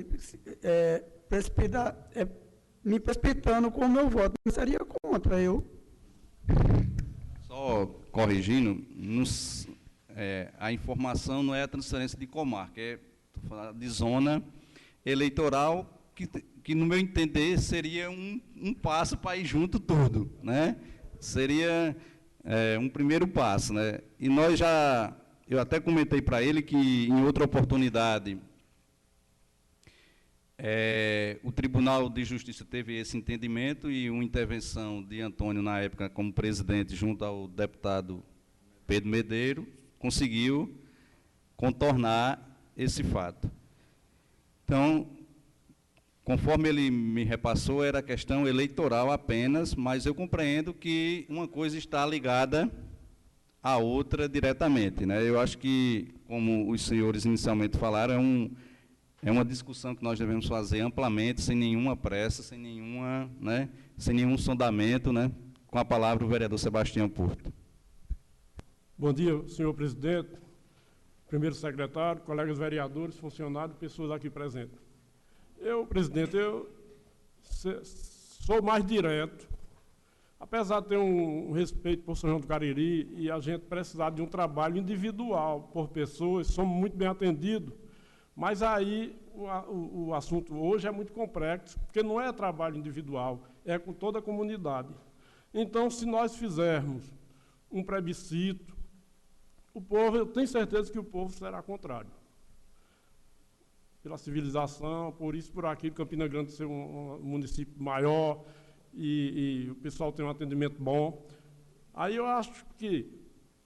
me precipitando com o meu voto, não seria contra eu. Só corrigindo, a informação não é a transferência de comarca, de zona eleitoral, que no meu entender seria um passo para ir junto tudo, né? Seria um primeiro passo, né? E eu até comentei para ele que em outra oportunidade o Tribunal de Justiça teve esse entendimento e uma intervenção de Antônio, na época, como presidente, junto ao deputado Pedro Medeiro, conseguiu contornar esse fato. Então, conforme ele me repassou, era questão eleitoral apenas, mas eu compreendo que uma coisa está ligada à outra diretamente, né? Eu acho que, como os senhores inicialmente falaram, é uma discussão que nós devemos fazer amplamente, sem nenhuma pressa, sem nenhum sondamento, né? Com a palavra o vereador Sebastião Porto. Bom dia, senhor presidente, primeiro secretário, colegas vereadores, funcionários, pessoas aqui presentes. Presidente, eu sou mais direto, apesar de ter um respeito por São João do Cariri e a gente precisar de um trabalho individual por pessoas, somos muito bem atendidos, mas aí o assunto hoje é muito complexo, porque não é trabalho individual, é com toda a comunidade. Então, se nós fizermos um plebiscito, eu tenho certeza que o povo será contrário. Pela civilização, por isso, por aquilo, Campina Grande ser um município maior e o pessoal tem um atendimento bom. Aí eu acho que,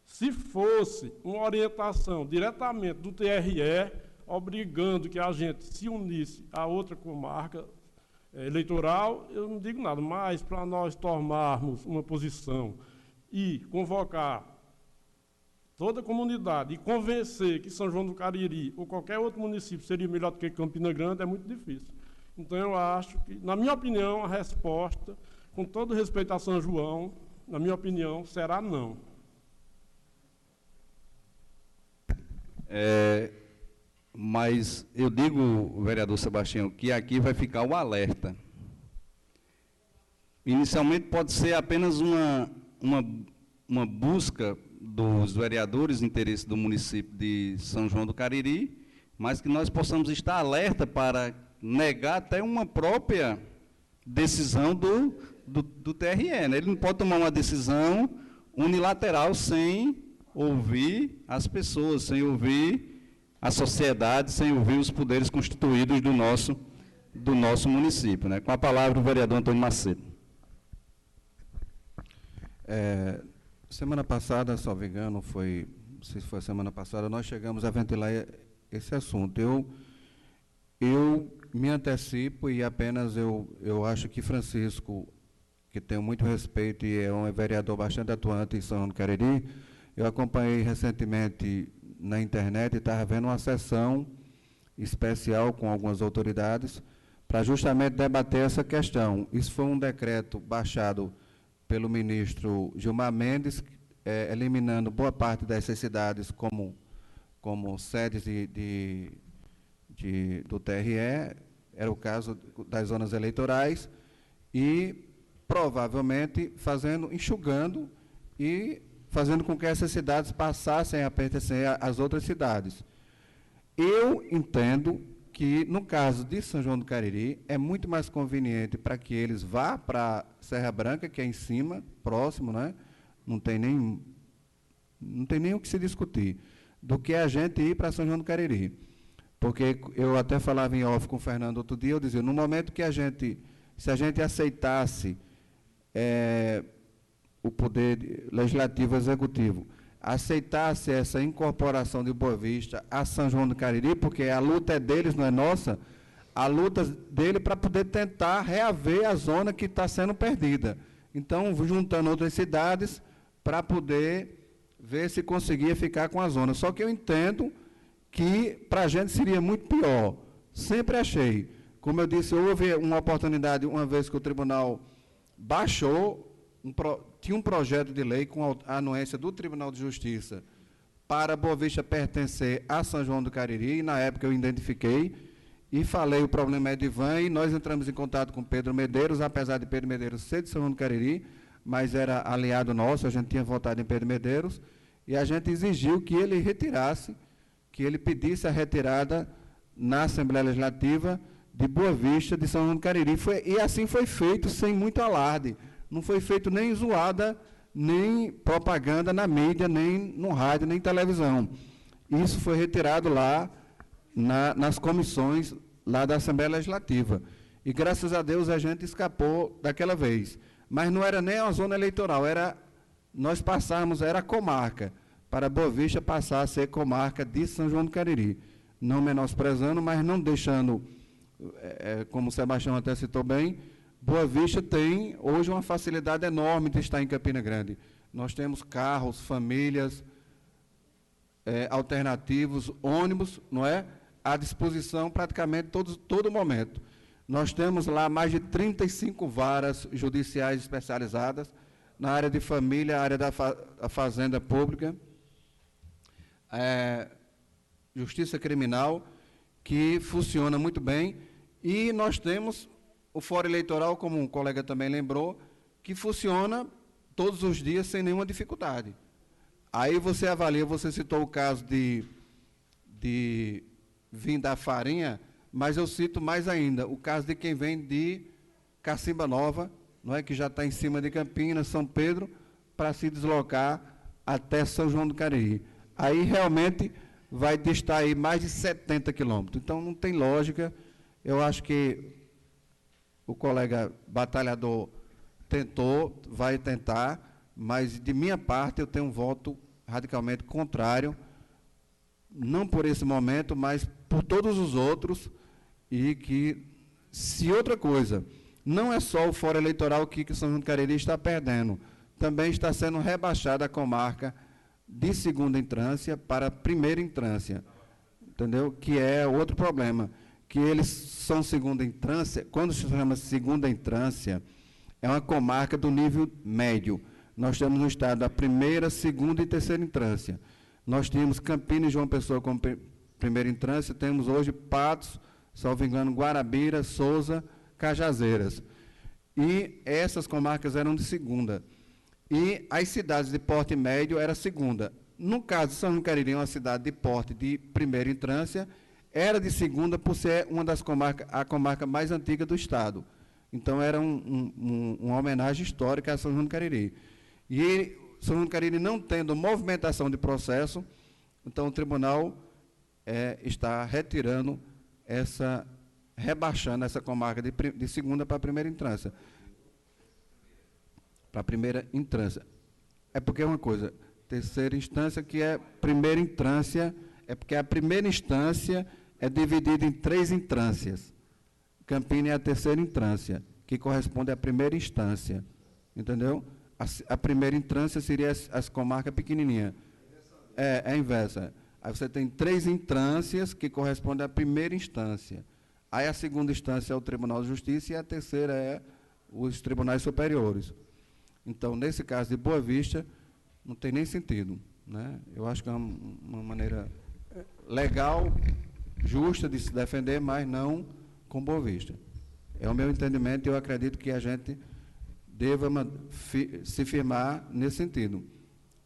se fosse uma orientação diretamente do TRE, obrigando que a gente se unisse a outra comarca eleitoral, eu não digo nada, mas para nós tomarmos uma posição e convocar toda a comunidade e convencer que São João do Cariri ou qualquer outro município seria melhor do que Campina Grande é muito difícil. Então, eu acho que, na minha opinião, a resposta, com todo respeito a São João, na minha opinião, será não. Mas eu digo, vereador Sebastião, que aqui vai ficar o alerta. Inicialmente pode ser apenas uma busca dos vereadores de interesse do município de São João do Cariri, mas que nós possamos estar alerta para negar até uma própria decisão do TRE, né? Ele não pode tomar uma decisão unilateral sem ouvir as pessoas, sem ouvir a sociedade, sem ouvir os poderes constituídos do nosso município, né? Com a palavra o vereador Antônio Macedo. Semana passada, salvo engano, não sei se foi a semana passada, nós chegamos a ventilar esse assunto. Eu me antecipo e apenas eu acho que Francisco, que tenho muito respeito e é um vereador bastante atuante em São João do Cariri, eu acompanhei recentemente na internet e estava vendo uma sessão especial com algumas autoridades para justamente debater essa questão. Isso foi um decreto baixado pelo ministro Gilmar Mendes, eliminando boa parte dessas cidades como como sedes do TRE, era o caso das zonas eleitorais, e provavelmente enxugando e fazendo com que essas cidades passassem a pertencer às outras cidades. Eu entendo que, no caso de São João do Cariri, é muito mais conveniente para que eles vá para Serra Branca, que é em cima, próximo, né? Não tem nem o que se discutir, do que a gente ir para São João do Cariri. Porque eu até falava em off com o Fernando outro dia, eu dizia, no momento que se a gente aceitasse o poder legislativo executivo, aceitasse essa incorporação de Boa Vista a São João do Cariri, porque a luta é deles, não é nossa, a luta dele para poder tentar reaver a zona que está sendo perdida. Então, juntando outras cidades para poder ver se conseguia ficar com a zona. Só que eu entendo que para a gente seria muito pior. Sempre achei. Como eu disse, houve uma oportunidade, uma vez que o tribunal baixou, tinha um projeto de lei com a anuência do Tribunal de Justiça para Boa Vista pertencer a São João do Cariri, e na época eu identifiquei e falei o problema é de Ivan, e nós entramos em contato com Pedro Medeiros, apesar de Pedro Medeiros ser de São João do Cariri, mas era aliado nosso, a gente tinha votado em Pedro Medeiros, e a gente exigiu que ele retirasse, que ele pedisse a retirada na Assembleia Legislativa de Boa Vista de São João do Cariri. E assim foi feito, sem muito alarde. Não foi feito nem zoada, nem propaganda na mídia, nem no rádio, nem televisão. Isso foi retirado lá nas comissões lá da Assembleia Legislativa. E, graças a Deus, a gente escapou daquela vez. Mas não era nem a zona eleitoral, nós passamos, era a comarca, para Boa Vista passar a ser comarca de São João do Cariri. Não menosprezando, mas não deixando, como o Sebastião até citou bem, Boa Vista tem hoje uma facilidade enorme de estar em Campina Grande. Nós temos carros, famílias, alternativos, ônibus, não é? À disposição praticamente todo momento. Nós temos lá mais de 35 varas judiciais especializadas na área de família, área da fazenda pública, justiça criminal, que funciona muito bem, e nós temos o fórum eleitoral, como um colega também lembrou, que funciona todos os dias sem nenhuma dificuldade. Aí você avalia, você citou o caso de vir da Farinha, mas eu cito mais ainda, o caso de quem vem de Cacimba Nova, não é, que já está em cima de Campinas, São Pedro, para se deslocar até São João do Cariri. Aí realmente vai distar aí mais de 70 quilômetros. Então não tem lógica. Eu acho que o colega batalhador tentou, vai tentar, mas de minha parte eu tenho um voto radicalmente contrário, não por esse momento, mas por todos os outros, e que, se outra coisa, não é só o fórum eleitoral que São João do Cariri está perdendo, também está sendo rebaixada a comarca de segunda instância para primeira instância, entendeu? Que é outro problema, que eles são segunda instância, quando se chama segunda instância, é uma comarca do nível médio. Nós temos no estado a primeira, segunda e terceira instância. Nós tínhamos Campinas e João Pessoa como primeira instância, temos hoje Patos, salvo engano, Guarabira, Souza, Cajazeiras. E essas comarcas eram de segunda. E as cidades de porte médio era segunda. No caso de São João do Cariri, uma cidade de porte de primeira instância, era de segunda por ser uma das comarcas, a comarca mais antiga do estado. Então era uma homenagem histórica a São João do Cariri. E São João do Cariri não tendo movimentação de processo, então o tribunal está retirando rebaixando essa comarca de segunda para a primeira instância. Para a primeira instância. É porque é uma coisa, terceira instância que é primeira instância, é porque a primeira instância é dividida em 3 instâncias. Campinas é a terceira instância, que corresponde à primeira instância. Entendeu? A primeira instância seria as comarcas pequenininhas. É a inversa. Aí você tem 3 instâncias que correspondem à primeira instância. Aí a segunda instância é o Tribunal de Justiça e a terceira é os tribunais superiores. Então, nesse caso de Boa Vista, não tem nem sentido, né? Eu acho que é uma maneira legal, justa de se defender, mas não com Boa Vista. É o meu entendimento e eu acredito que a gente deva se firmar nesse sentido.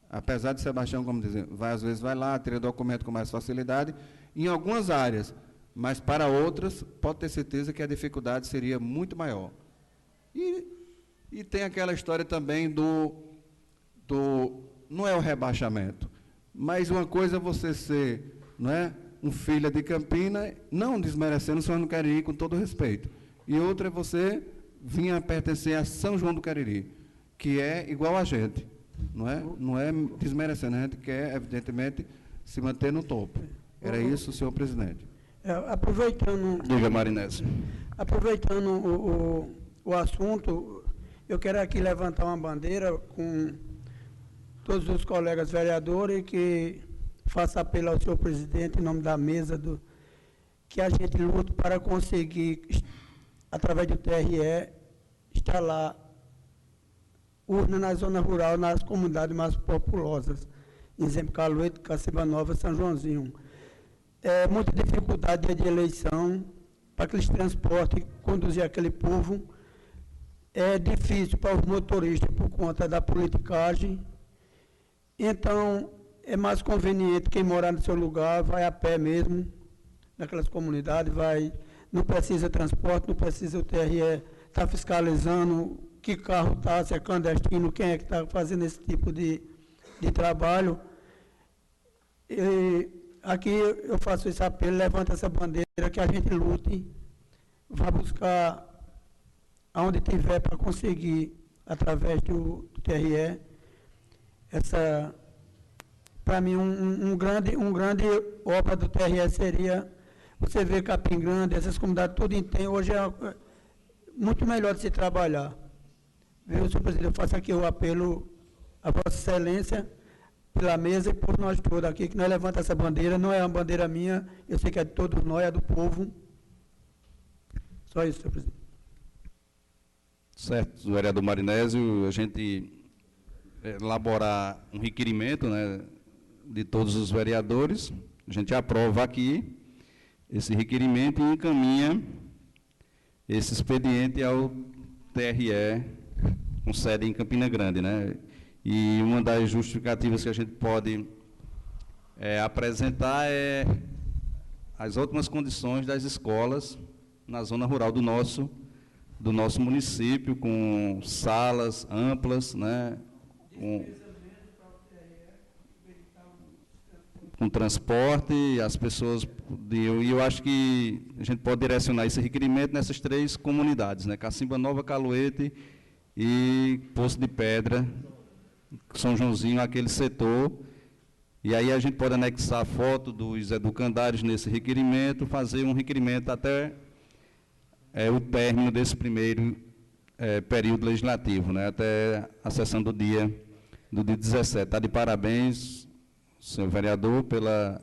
Apesar de Sebastião, como dizer, às vezes vai lá, teria documento com mais facilidade, em algumas áreas, mas para outras, pode ter certeza que a dificuldade seria muito maior. E tem aquela história também não é o rebaixamento, mas uma coisa é você ser, não é, um filho de Campina, não desmerecendo São João do Cariri, com todo respeito, e outra é você vir a pertencer a São João do Cariri, que é igual a gente, não é desmerecendo, a gente quer, evidentemente, se manter no topo. Era isso, senhor presidente. Aproveitando... Diga, Marinésio. Aproveitando o assunto, eu quero aqui levantar uma bandeira com todos os colegas vereadores que faça apelo ao senhor presidente, em nome da mesa, que a gente lute para conseguir, através do TRE, instalar urna na zona rural, nas comunidades mais populosas, em exemplo, Calueto, Caceba Nova, São Joãozinho. É muita dificuldade de eleição para aqueles transportes, conduzir aquele povo. É difícil para os motoristas por conta da politicagem. Então, é mais conveniente quem morar no seu lugar, vai a pé mesmo, naquelas comunidades, não precisa transporte, não precisa o TRE estar fiscalizando que carro está, se é clandestino, quem é que está fazendo esse tipo de trabalho. E aqui eu faço esse apelo, levanto essa bandeira, que a gente lute, vá buscar aonde tiver para conseguir, através do TRE, para mim, um grande obra do TRE seria, você vê Capim Grande, essas comunidades tudo tem, hoje é muito melhor de se trabalhar. Viu, senhor presidente, eu faço aqui o apelo à Vossa Excelência, pela mesa e por nós todos aqui, que nós levantamos essa bandeira, não é uma bandeira minha, eu sei que é de todos nós, é do povo. Só isso, senhor presidente. Certo, vereador Marinésio, a gente elaborar um requerimento, né, de todos os vereadores, a gente aprova aqui esse requerimento e encaminha esse expediente ao TRE, com sede em Campina Grande, né? E uma das justificativas que a gente pode apresentar é as ótimas condições das escolas na zona rural do nosso município, com salas amplas, né? Com transporte, as pessoas... E eu acho que a gente pode direcionar esse requerimento nessas 3 comunidades, né? Cacimba Nova, Caluete e Poço de Pedra, São Joãozinho, aquele setor. E aí a gente pode anexar a foto dos educandários nesse requerimento, fazer um requerimento até o término desse primeiro período legislativo, né? Até a sessão do dia 17. Está de parabéns, senhor vereador, pela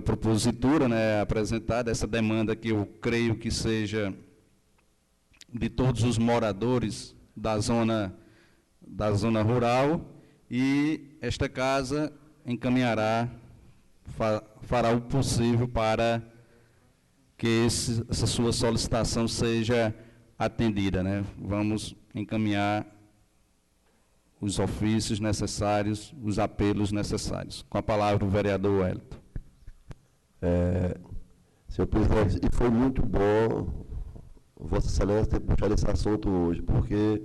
propositura, né, apresentada, essa demanda que eu creio que seja de todos os moradores da zona rural, e esta casa encaminhará, fará o possível para que essa sua solicitação seja atendida, né? Vamos encaminhar os ofícios necessários, os apelos necessários. Com a palavra o vereador Wellington. Senhor presidente, e foi muito bom Vossa Excelência ter puxado esse assunto hoje, porque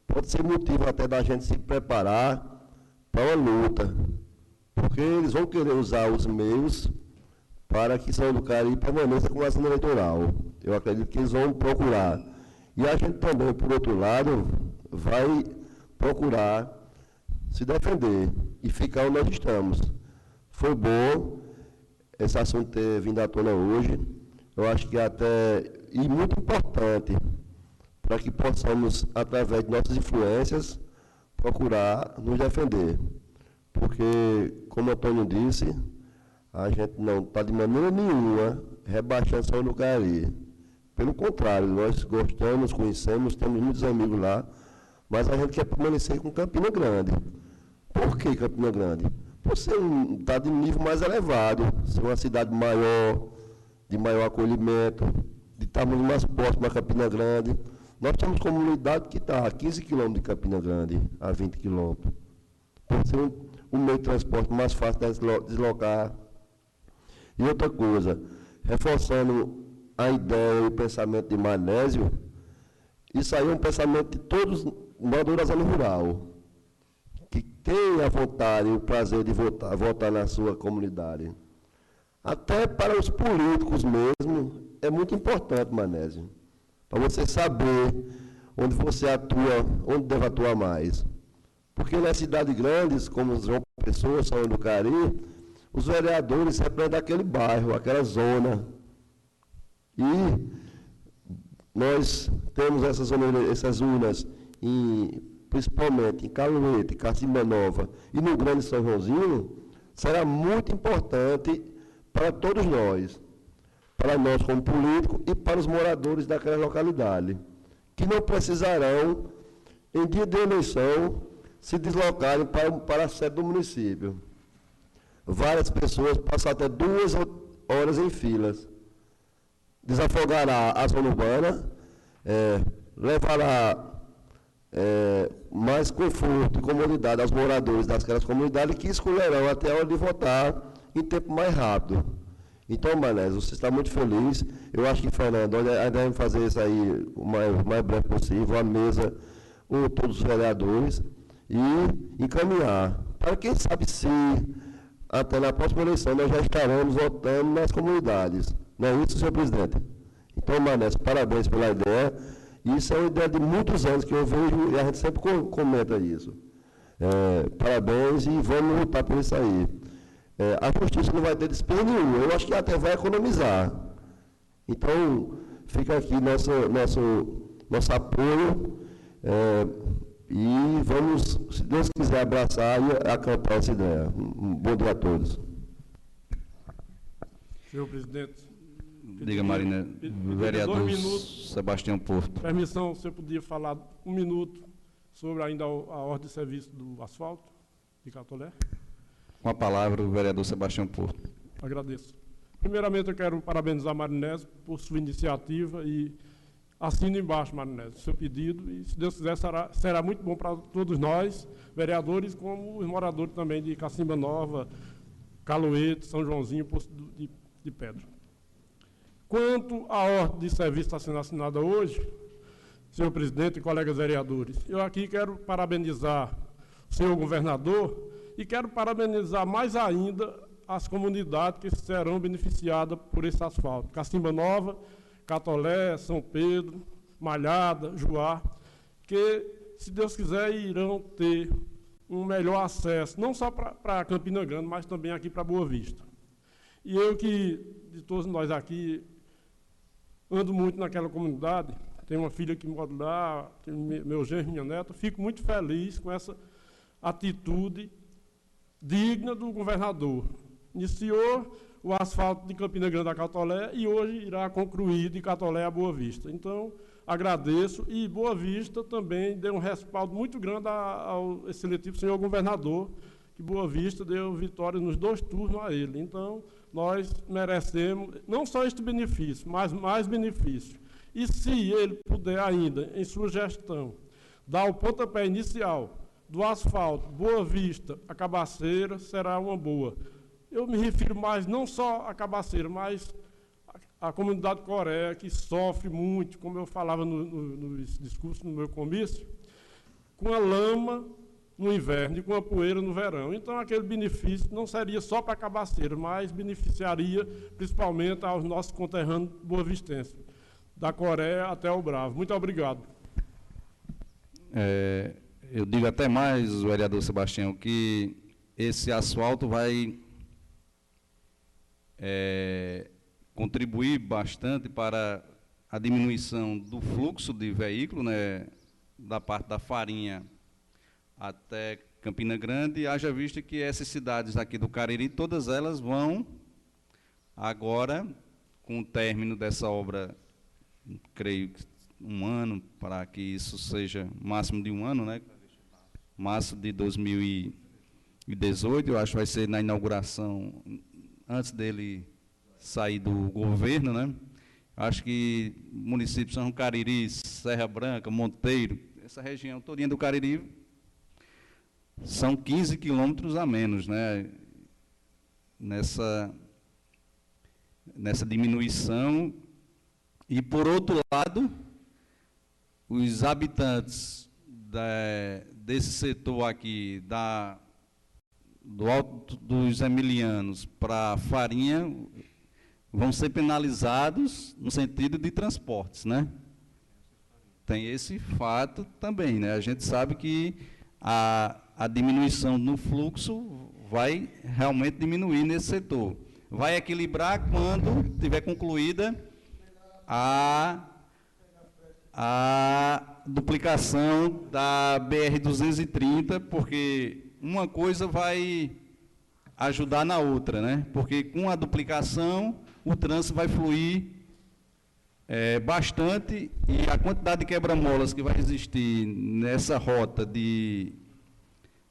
pode ser motivo até da gente se preparar para uma luta, porque eles vão querer usar os meios para que São João do Cariri permaneça com a zona eleitoral. Eu acredito que eles vão procurar. E a gente também, por outro lado, vai procurar se defender e ficar onde nós estamos. Foi bom esse assunto ter vindo à tona hoje. Eu acho que até, e muito importante, para que possamos, através de nossas influências, procurar nos defender. Porque, como o Antônio disse, a gente não está de maneira nenhuma rebaixando São João do Cariri. Pelo contrário, nós gostamos, conhecemos, temos muitos amigos lá, mas a gente quer permanecer com Campina Grande. Por que Campina Grande? por ser tá de nível mais elevado, ser uma cidade maior, de maior acolhimento, de estarmos mais próximos da Campina Grande. Nós temos comunidade que está a 15 quilômetros de Campina Grande, a 20 quilômetros. Por ser um meio de transporte mais fácil de deslocar. E outra coisa, reforçando a ideia e o pensamento de Manésio, isso aí é um pensamento de todos os moradores da zona rural, que tem a vontade e o prazer de votar na sua comunidade. Até para os políticos mesmo, é muito importante, Manésio, para você saber onde você atua, onde deve atuar mais. Porque nas cidades grandes, como João Pessoa, São João do Cari, os vereadores representam aquele bairro, aquela zona. E nós temos essas urnas, principalmente em Caluete, Cacimba Nova e no Grande São Joãozinho, será muito importante para todos nós, para nós como políticos e para os moradores daquela localidade, que não precisarão, em dia de eleição, se deslocarem para a sede do município. Várias pessoas passam até 2 horas em filas. Desafogará a zona urbana, levará mais conforto e comodidade aos moradores daquelas comunidades que escolherão até a hora de votar em tempo mais rápido. Então, Manésio, você está muito feliz. Eu acho que, Fernando, ainda devemos fazer isso aí o mais breve possível, a mesa com todos os vereadores, e encaminhar. Para quem sabe se, até na próxima eleição, nós já estaremos votando nas comunidades. Não é isso, senhor presidente? Então, Manésio, parabéns pela ideia. Isso é uma ideia de muitos anos que eu vejo, e a gente sempre comenta isso. Parabéns e vamos lutar por isso aí. A justiça não vai ter despesa nenhuma, eu acho que até vai economizar. Então, fica aqui nosso apoio, e vamos, se Deus quiser, abraçar e acampar essa ideia. Um bom dia a todos. Senhor presidente. Diga, Marina, vereador Sebastião Porto. Permissão, você podia falar 1 minuto sobre ainda a ordem de serviço do asfalto de Catolé? Com a palavra, o vereador Sebastião Porto. Agradeço. Primeiramente, eu quero parabenizar a Marinésio por sua iniciativa e assino embaixo, Marinésio, seu pedido, e se Deus quiser será muito bom para todos nós, vereadores, como os moradores também de Cacimba Nova, Caluete, São Joãozinho, Poço de Pedra. Quanto à ordem de serviço que está sendo assinada hoje, senhor presidente e colegas vereadores, eu aqui quero parabenizar o senhor governador e quero parabenizar mais ainda as comunidades que serão beneficiadas por esse asfalto. Cacimba Nova, Catolé, São Pedro, Malhada, Juá, que, se Deus quiser, irão ter um melhor acesso, não só para Campina Grande, mas também aqui para Boa Vista. E eu que, de todos nós aqui, ando muito naquela comunidade, tenho uma filha que mora lá, tenho meu genro e minha neta, fico muito feliz com essa atitude digna do governador. Iniciou o asfalto de Campina Grande a Catolé e hoje irá concluir de Catolé a Boa Vista. Então, agradeço, e Boa Vista também deu um respaldo muito grande ao excelentíssimo senhor governador, que Boa Vista deu vitória nos 2 turnos a ele. Então, nós merecemos não só este benefício, mas mais benefício. E se ele puder ainda, em sua gestão, dar o pontapé inicial do asfalto Boa Vista a Cabaceira, será uma boa. Eu me refiro mais não só a Cabaceira, mas a comunidade Coreia, que sofre muito, como eu falava no discurso, no meu comício, com a lama no inverno e com a poeira no verão. Então, aquele benefício não seria só para Cabaceira, mas beneficiaria principalmente aos nossos conterrâneos boavistenses, da Coreia até o Bravo. Muito obrigado. Eu digo até mais, vereador Sebastião, que esse asfalto vai contribuir bastante para a diminuição do fluxo de veículos, né, da parte da Farinha até Campina Grande, haja vista que essas cidades aqui do Cariri, todas elas vão agora, com o término dessa obra, creio que 1 ano, para que isso seja máximo de 1 ano, né? Março de 2022, 2018, eu acho que vai ser na inauguração, antes dele sair do governo, né? Acho que municípios São Cariri, Serra Branca, Monteiro, essa região todinha do Cariri, são 15 quilômetros a menos, né? Nessa diminuição. E, por outro lado, os habitantes desse setor aqui, do Alto dos Emilianos para Farinha, vão ser penalizados no sentido de transportes, né? Tem esse fato também, né? A gente sabe que a diminuição no fluxo vai realmente diminuir nesse setor. Vai equilibrar quando tiver concluída a duplicação da BR-230, porque uma coisa vai ajudar na outra, né? Porque com a duplicação o trânsito vai fluir bastante, e a quantidade de quebra-molas que vai existir nessa rota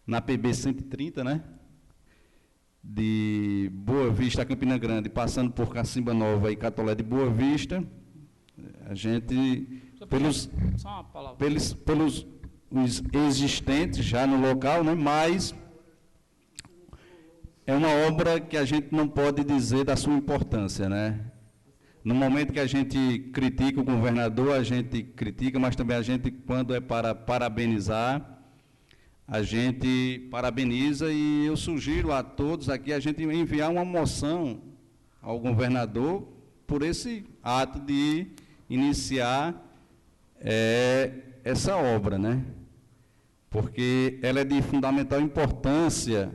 na PB 130, né? De Boa Vista a Campina Grande, passando por Cacimba Nova e Catolé de Boa Vista, a gente, pelos os existentes já no local, né? Mas é uma obra que a gente não pode dizer da sua importância, né? No momento que a gente critica o governador, a gente critica, mas também a gente, quando é para parabenizar, a gente parabeniza, e eu sugiro a todos aqui a gente enviar uma moção ao governador por esse ato de iniciar essa obra, né? Porque ela é de fundamental importância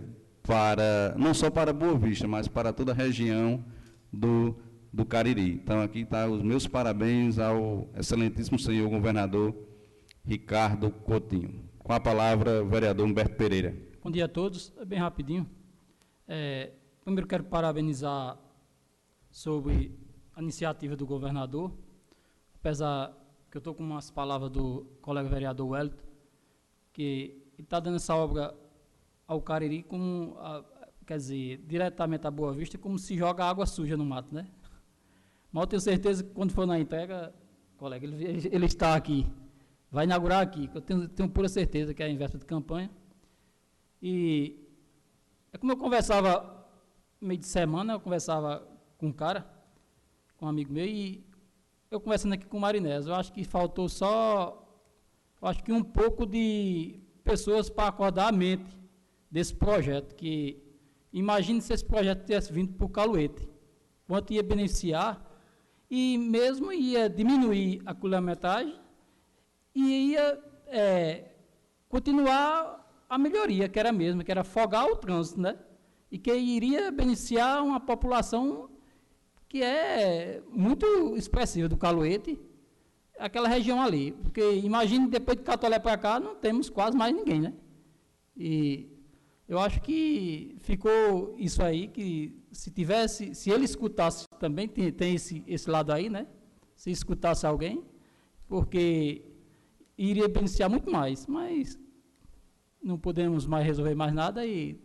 não só para Boa Vista, mas para toda a região do Cariri. Então, aqui está os meus parabéns ao excelentíssimo senhor governador Ricardo Coutinho. Com a palavra, o vereador Humberto Pereira. Bom dia a todos. Bem rapidinho. Primeiro quero parabenizar sobre a iniciativa do governador, apesar que eu estou com umas palavras do colega vereador Wellington, que ele está dando essa obra ao Cariri como, quer dizer, diretamente à Boa Vista, como se joga água suja no mato, né? Mas eu tenho certeza que quando for na entrega, colega, ele está aqui, vai inaugurar aqui, que eu tenho pura certeza que é a véspera de campanha. E é como eu conversava, meio de semana, eu conversava com um cara, com um amigo meu, e eu conversando aqui com o Marinés, eu acho que faltou um pouco de pessoas para acordar a mente desse projeto, que imagine se esse projeto tivesse vindo por Caluete, quanto ia beneficiar, e mesmo ia diminuir a quilometragem, e ia continuar a melhoria, que era a mesma, que era afogar o trânsito, né? E que iria beneficiar uma população que é muito expressiva do Caluete, aquela região ali. Porque imagine, depois de Catolé para cá, não temos quase mais ninguém, né? E eu acho que ficou isso aí, que se ele escutasse também, tem esse lado aí, né? Se escutasse alguém, porque iria beneficiar muito mais, mas não podemos mais resolver mais nada, e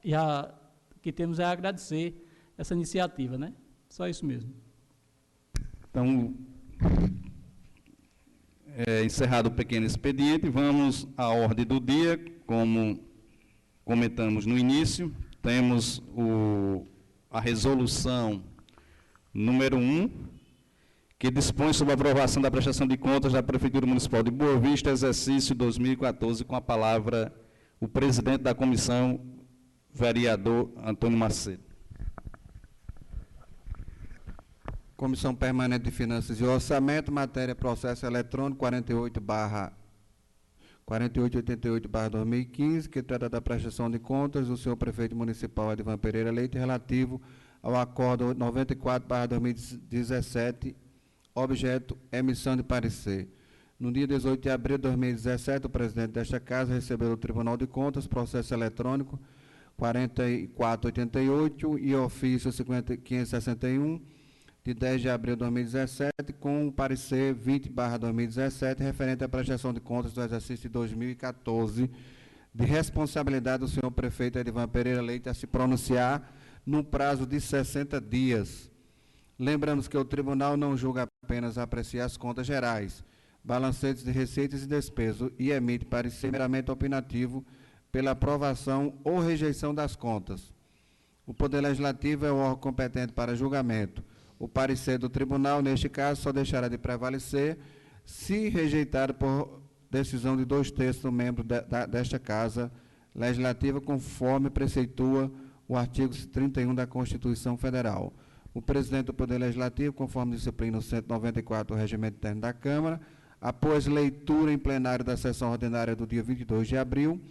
já o que temos é agradecer essa iniciativa, né? Só isso mesmo. Então, encerrado o pequeno expediente, vamos à ordem do dia. Como comentamos no início, temos a resolução número 1, que dispõe sobre a aprovação da prestação de contas da Prefeitura Municipal de Boa Vista, exercício 2014, com a palavra o presidente da comissão, vereador Antônio Macedo. Comissão Permanente de Finanças e Orçamento, matéria processo eletrônico 4888/2015, que trata da prestação de contas do senhor prefeito municipal Edivan Pereira Leite, relativo ao acordo 94/2017, objeto emissão de parecer. No dia 18 de abril de 2017, o presidente desta casa recebeu do Tribunal de Contas processo eletrônico 4488 e ofício 561, de 10 de abril de 2017, com o parecer 20/2017, referente à prestação de contas do exercício de 2014, de responsabilidade do senhor prefeito Edivan Pereira Leite a se pronunciar no prazo de 60 dias. Lembramos que o tribunal não julga apenas apreciar as contas gerais, balancetes de receitas e despesas e emite parecer meramente opinativo pela aprovação ou rejeição das contas. O Poder Legislativo é o órgão competente para julgamento. O parecer do tribunal, neste caso, só deixará de prevalecer se rejeitado por decisão de 2/3 do membro desta Casa Legislativa, conforme preceitua o artigo 31 da Constituição Federal. O presidente do Poder Legislativo, conforme disciplina o 194 do Regimento Interno da Câmara, após leitura em plenário da sessão ordinária do dia 22 de abril,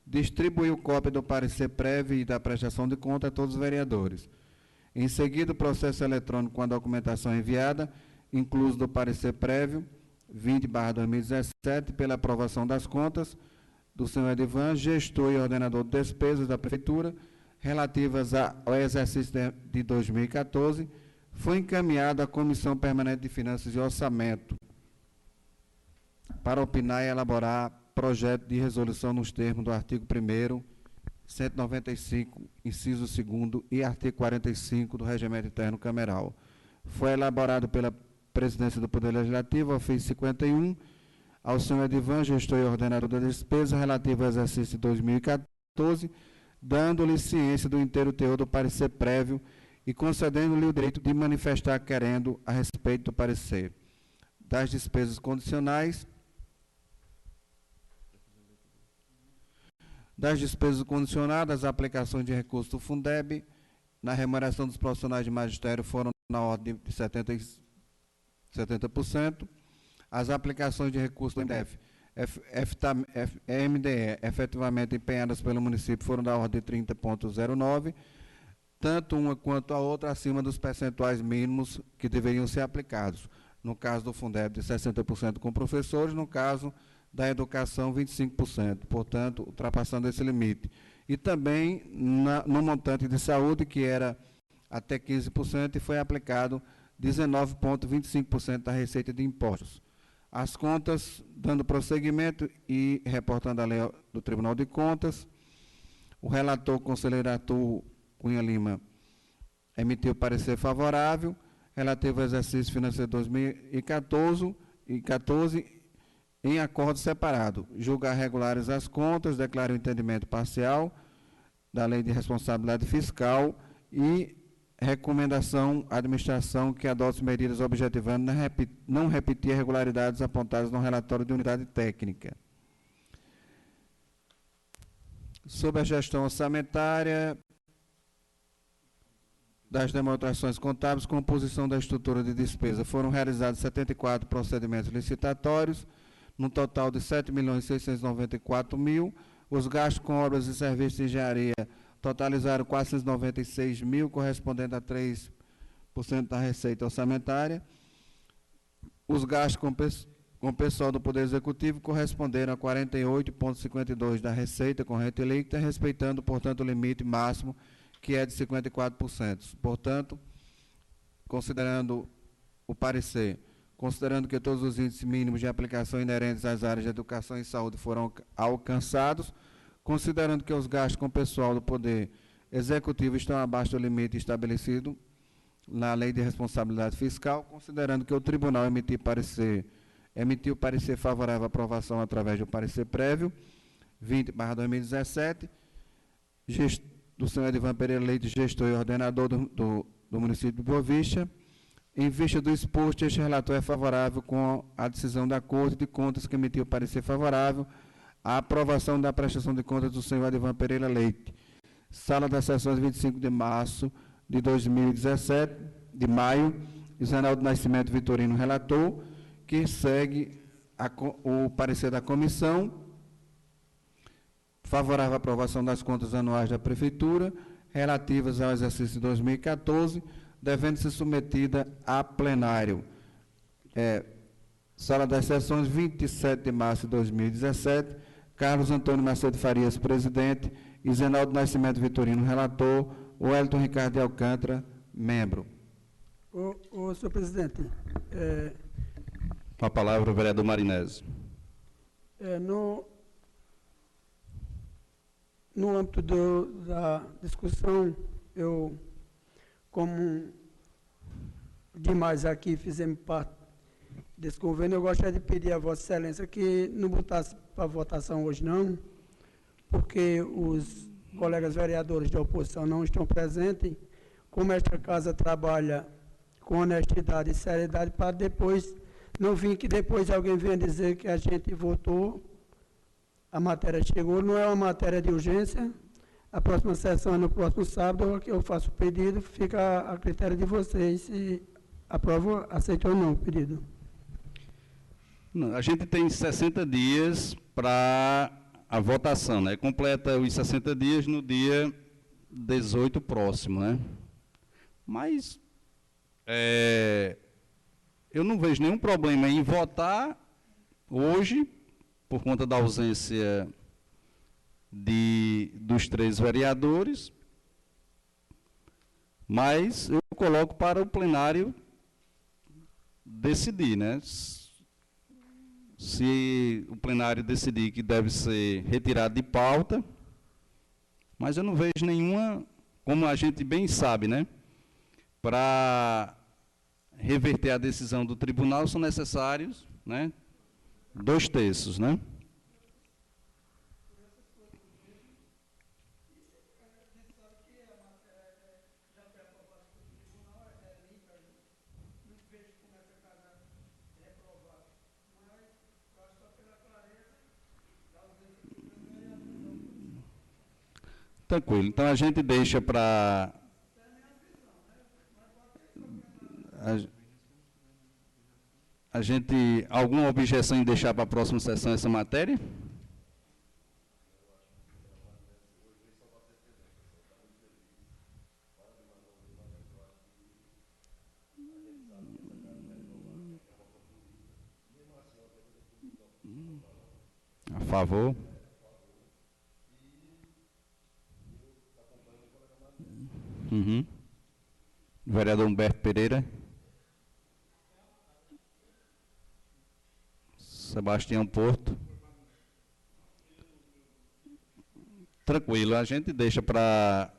distribuiu cópia do parecer prévio e da prestação de conta a todos os vereadores. Em seguida, o processo eletrônico com a documentação enviada, incluso do parecer prévio, 20/2017, pela aprovação das contas do senhor Edivan, gestor e ordenador de despesas da Prefeitura, relativas ao exercício de 2014, foi encaminhado à Comissão Permanente de Finanças e Orçamento para opinar e elaborar projeto de resolução nos termos do artigo 1º, 195, inciso 2º e artigo 45 do Regimento Interno Cameral. Foi elaborado pela Presidência do Poder Legislativo, ofício 51, ao senhor Edivan, gestor e ordenador da despesa, relativo ao exercício de 2014, dando-lhe ciência do inteiro teor do parecer prévio e concedendo-lhe o direito de manifestar querendo a respeito do parecer das despesas condicionais, das aplicações de recursos do Fundeb, na remuneração dos profissionais de magistério foram na ordem de 70%, as aplicações de recursos do MDE efetivamente empenhadas pelo município foram da ordem de 30,09%, tanto uma quanto a outra acima dos percentuais mínimos que deveriam ser aplicados. No caso do Fundeb, de 60% com professores, no caso da educação, 25%, portanto, ultrapassando esse limite. E também no montante de saúde, que era até 15%, e foi aplicado 19,25% da receita de impostos. As contas, dando prosseguimento e reportando a lei do Tribunal de Contas, o relator, conselheiro Arthur Cunha Lima, emitiu parecer favorável relativo ao exercício financeiro 2014 em acordo separado, julgar regulares as contas, declara o entendimento parcial da Lei de Responsabilidade Fiscal e recomendação à administração que adote medidas objetivando não repetir irregularidades apontadas no relatório de unidade técnica. Sobre a gestão orçamentária das demonstrações contábeis, composição da estrutura de despesa, foram realizados 74 procedimentos licitatórios, no total de 7.694.000. Os gastos com obras e serviços de engenharia totalizaram 496.000, correspondendo a 3% da receita orçamentária. Os gastos com pessoal do Poder Executivo corresponderam a 48,52% da receita corrente líquida, respeitando, portanto, o limite máximo, que é de 54%. Portanto, considerando o parecer, considerando que todos os índices mínimos de aplicação inerentes às áreas de educação e saúde foram alcançados, considerando que os gastos com pessoal do Poder Executivo estão abaixo do limite estabelecido na Lei de Responsabilidade Fiscal, considerando que o Tribunal emitiu parecer favorável à aprovação através do parecer prévio, 20/2017, do senhor Edivan Pereira Leite, gestor e ordenador do município de Boa Vista. Em vista do exposto, este relator é favorável com a decisão da Corte de Contas, que emitiu parecer favorável à aprovação da prestação de contas do senhor Edivan Pereira Leite. Sala das sessões 25 de março de 2017, de maio, Isanaldo Nascimento Vitorino, relator, que segue o parecer da comissão, favorável à aprovação das contas anuais da Prefeitura, relativas ao exercício de 2014, devendo ser submetida a plenário. Sala das sessões, 27 de março de 2017, Carlos Antônio Macedo Farias, presidente, e Zenaldo Nascimento Vitorino, relator, Wellington Ricardo de Alcântara, membro. Senhor presidente, Com a palavra o vereador Marinese. no âmbito da discussão, eu, como demais aqui fizemos parte desse governo, eu gostaria de pedir a Vossa Excelência que não botasse para votação hoje não, porque os colegas vereadores de oposição não estão presentes, como esta casa trabalha com honestidade e seriedade, para depois, não vir que depois alguém venha dizer que a gente votou, a matéria chegou, não é uma matéria de urgência, a próxima sessão é no próximo sábado, eu faço o pedido, fica a critério de vocês se aprova, aceita ou não o pedido. Não, a gente tem 60 dias para a votação, né? Completa os 60 dias no dia 18 próximo, né? Mas eu não vejo nenhum problema em votar hoje, por conta da ausência dos 3 vereadores, mas eu coloco para o plenário decidir, né? Se o plenário decidir que deve ser retirado de pauta, mas eu não vejo nenhuma, como a gente bem sabe, né? Para reverter a decisão do tribunal são necessários, né, 2/3, né? Tranquilo. Então a gente deixa para a gente, alguma objeção em deixar para a próxima sessão essa matéria? A favor? Uhum. Vereador Humberto Pereira. Sebastião Porto. Tranquilo, a gente deixa para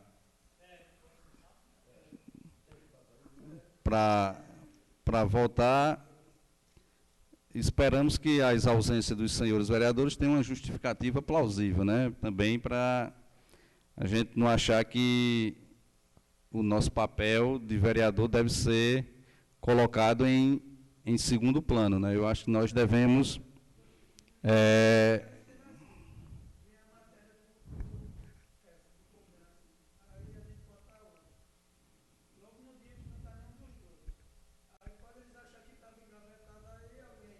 votar. Esperamos que as ausências dos senhores vereadores tenham uma justificativa plausível, né? Também para a gente não achar que o nosso papel de vereador deve ser colocado em segundo plano, né? Eu acho que nós devemos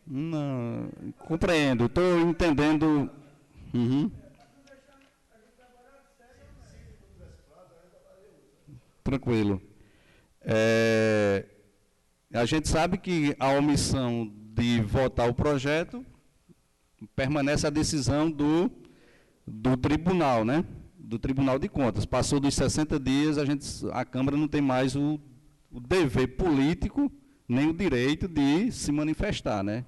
não, compreendo, estou entendendo. Uhum. Tranquilo. A gente sabe que a omissão de votar o projeto permanece a decisão do tribunal, né? Do Tribunal de Contas. Passou dos 60 dias, a Câmara não tem mais o dever político, nem o direito de se manifestar, né?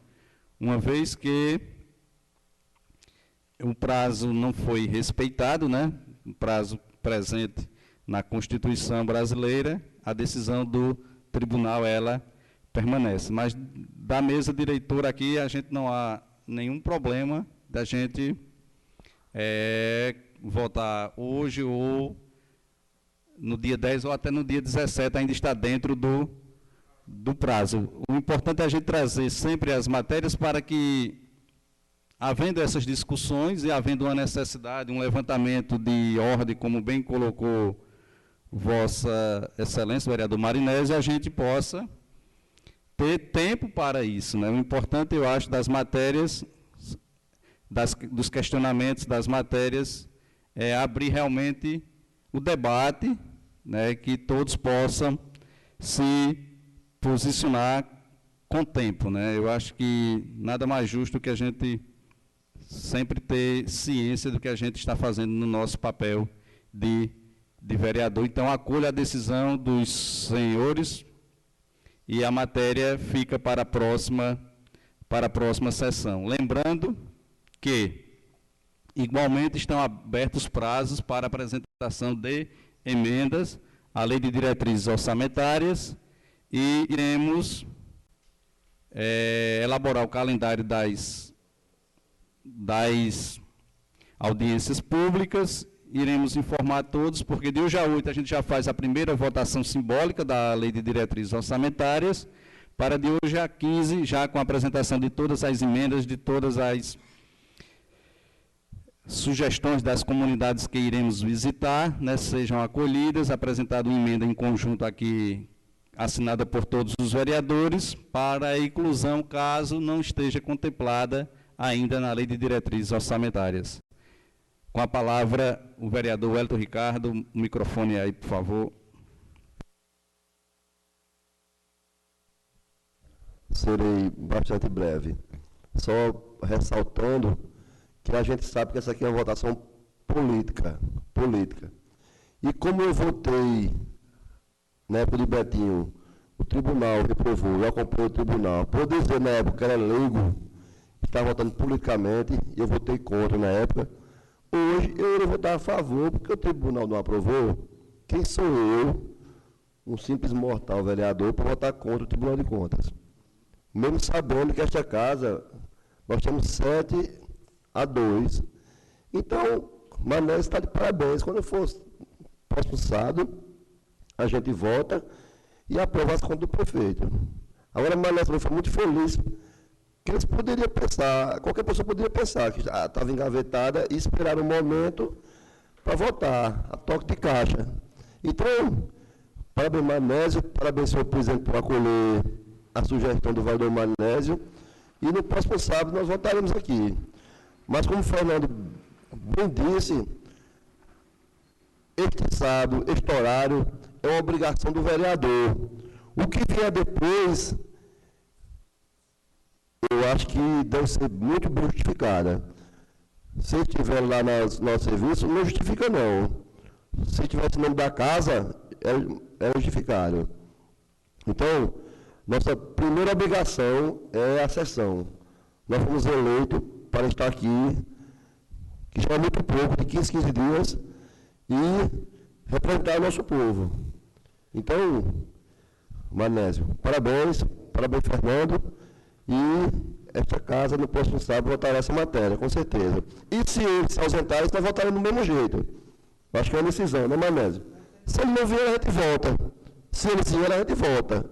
Uma vez que o prazo não foi respeitado, né? O prazo presente na Constituição brasileira, a decisão do tribunal, ela permanece. Mas da mesa diretora aqui, a gente não há nenhum problema da gente votar hoje ou no dia 10 ou até no dia 17, ainda está dentro do prazo. O importante é a gente trazer sempre as matérias para que, havendo essas discussões e havendo uma necessidade, um levantamento de ordem, como bem colocou Vossa Excelência, vereador Marinésio, a gente possa ter tempo para isso, né? O importante, eu acho, das matérias, dos questionamentos das matérias, é abrir realmente o debate, né, que todos possam se posicionar com tempo, né? Eu acho que nada mais justo que a gente sempre ter ciência do que a gente está fazendo no nosso papel de vereador. Então, acolho a decisão dos senhores e a matéria fica para a próxima sessão. Lembrando que Igualmente, estão abertos prazos para apresentação de emendas à Lei de Diretrizes Orçamentárias e iremos elaborar o calendário das audiências públicas. Iremos informar a todos, porque de hoje a 8 a gente já faz a primeira votação simbólica da Lei de Diretrizes Orçamentárias, para de hoje a 15, já com a apresentação de todas as emendas, de todas as sugestões das comunidades que iremos visitar, né, sejam acolhidas, apresentada uma emenda em conjunto aqui, assinada por todos os vereadores, para a inclusão, caso não esteja contemplada ainda na Lei de Diretrizes Orçamentárias. Com a palavra, o vereador Wellington Ricardo, o microfone aí, por favor. Serei bastante breve. Só ressaltando que a gente sabe que essa aqui é uma votação política. E como eu votei, na época de Betinho, o tribunal reprovou, eu acompanhei o tribunal, por dizer na época que era leigo, estava votando politicamente, e eu votei contra na época, hoje eu irei votar a favor, porque o tribunal não aprovou. Quem sou eu, um simples mortal vereador, para votar contra o Tribunal de Contas? Mesmo sabendo que esta casa, nós temos 7-2. Então, Manés está de parabéns. Quando for próximo sábado, a gente vota e aprova as contas do prefeito. Agora, Manés foi muito feliz, que eles poderiam pensar, qualquer pessoa poderia pensar que já estava engavetada e esperar um momento para votar, a toque de caixa. Então, parabéns, Manésio, parabéns, senhor presidente, por acolher a sugestão do vereador Manésio, e no próximo sábado nós votaremos aqui. Mas, como o Fernando bem disse, este sábado, este horário, é uma obrigação do vereador. O que vier depois, eu acho que deve ser muito bem justificada. Se estiver lá no serviço, não justifica não. Se tivesse o nome da casa, é justificado. Então, nossa primeira obrigação é a sessão. Nós fomos eleitos para estar aqui, que já é muito pouco, de 15 dias, e representar o nosso povo. Então, Manésio, parabéns, Fernando, e esta casa, no próximo sábado, votará essa matéria, com certeza. E se eles se ausentarem, nós votaremos do mesmo jeito. Acho que é uma decisão, né, Manésio? Se ele não vier, a gente volta. Se ele vier, a gente volta.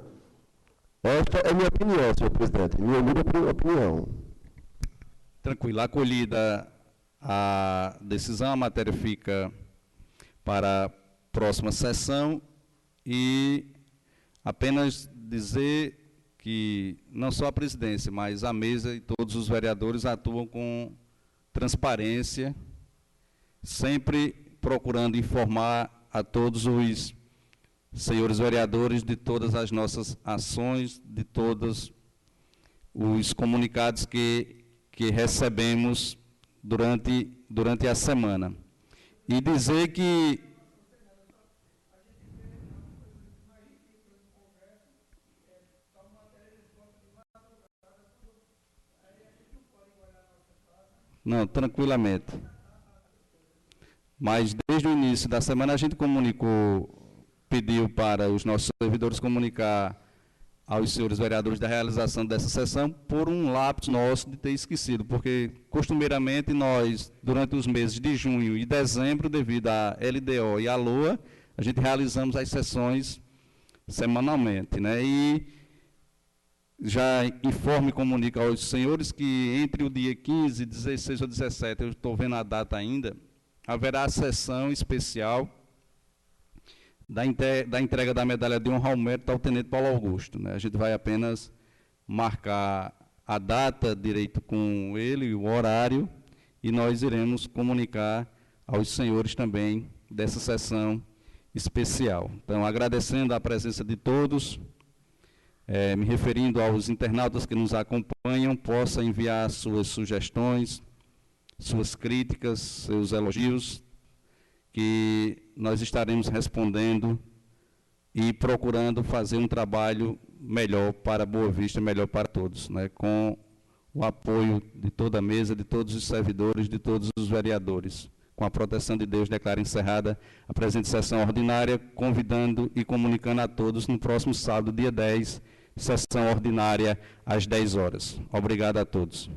Esta é a minha opinião, senhor presidente, minha humilde opinião. Tranquilo, acolhida a decisão, a matéria fica para a próxima sessão, e apenas dizer que não só a presidência, mas a mesa e todos os vereadores atuam com transparência, sempre procurando informar a todos os senhores vereadores de todas as nossas ações, de todos os comunicados que recebemos durante a semana. E dizer que não, tranquilamente. Mas desde o início da semana a gente pediu para os nossos servidores comunicar aos senhores vereadores da realização dessa sessão, por um lapso nosso de ter esquecido, porque costumeiramente nós, durante os meses de junho e dezembro, devido à LDO e à LOA, a gente realizamos as sessões semanalmente, né? E já informo e comunico aos senhores que entre o dia 15, 16 ou 17, eu estou vendo a data ainda, haverá a sessão especial da entrega da medalha de honra ao mérito ao tenente Paulo Augusto, né? A gente vai apenas marcar a data direito com ele, o horário, e nós iremos comunicar aos senhores também dessa sessão especial. Então, agradecendo a presença de todos, me referindo aos internautas que nos acompanham, possa enviar suas sugestões, suas críticas, seus elogios, que nós estaremos respondendo e procurando fazer um trabalho melhor para Boa Vista, melhor para todos, né, com o apoio de toda a mesa, de todos os servidores, de todos os vereadores. Com a proteção de Deus, declaro encerrada a presente sessão ordinária, convidando e comunicando a todos no próximo sábado, dia 10, sessão ordinária, às 10 horas. Obrigado a todos.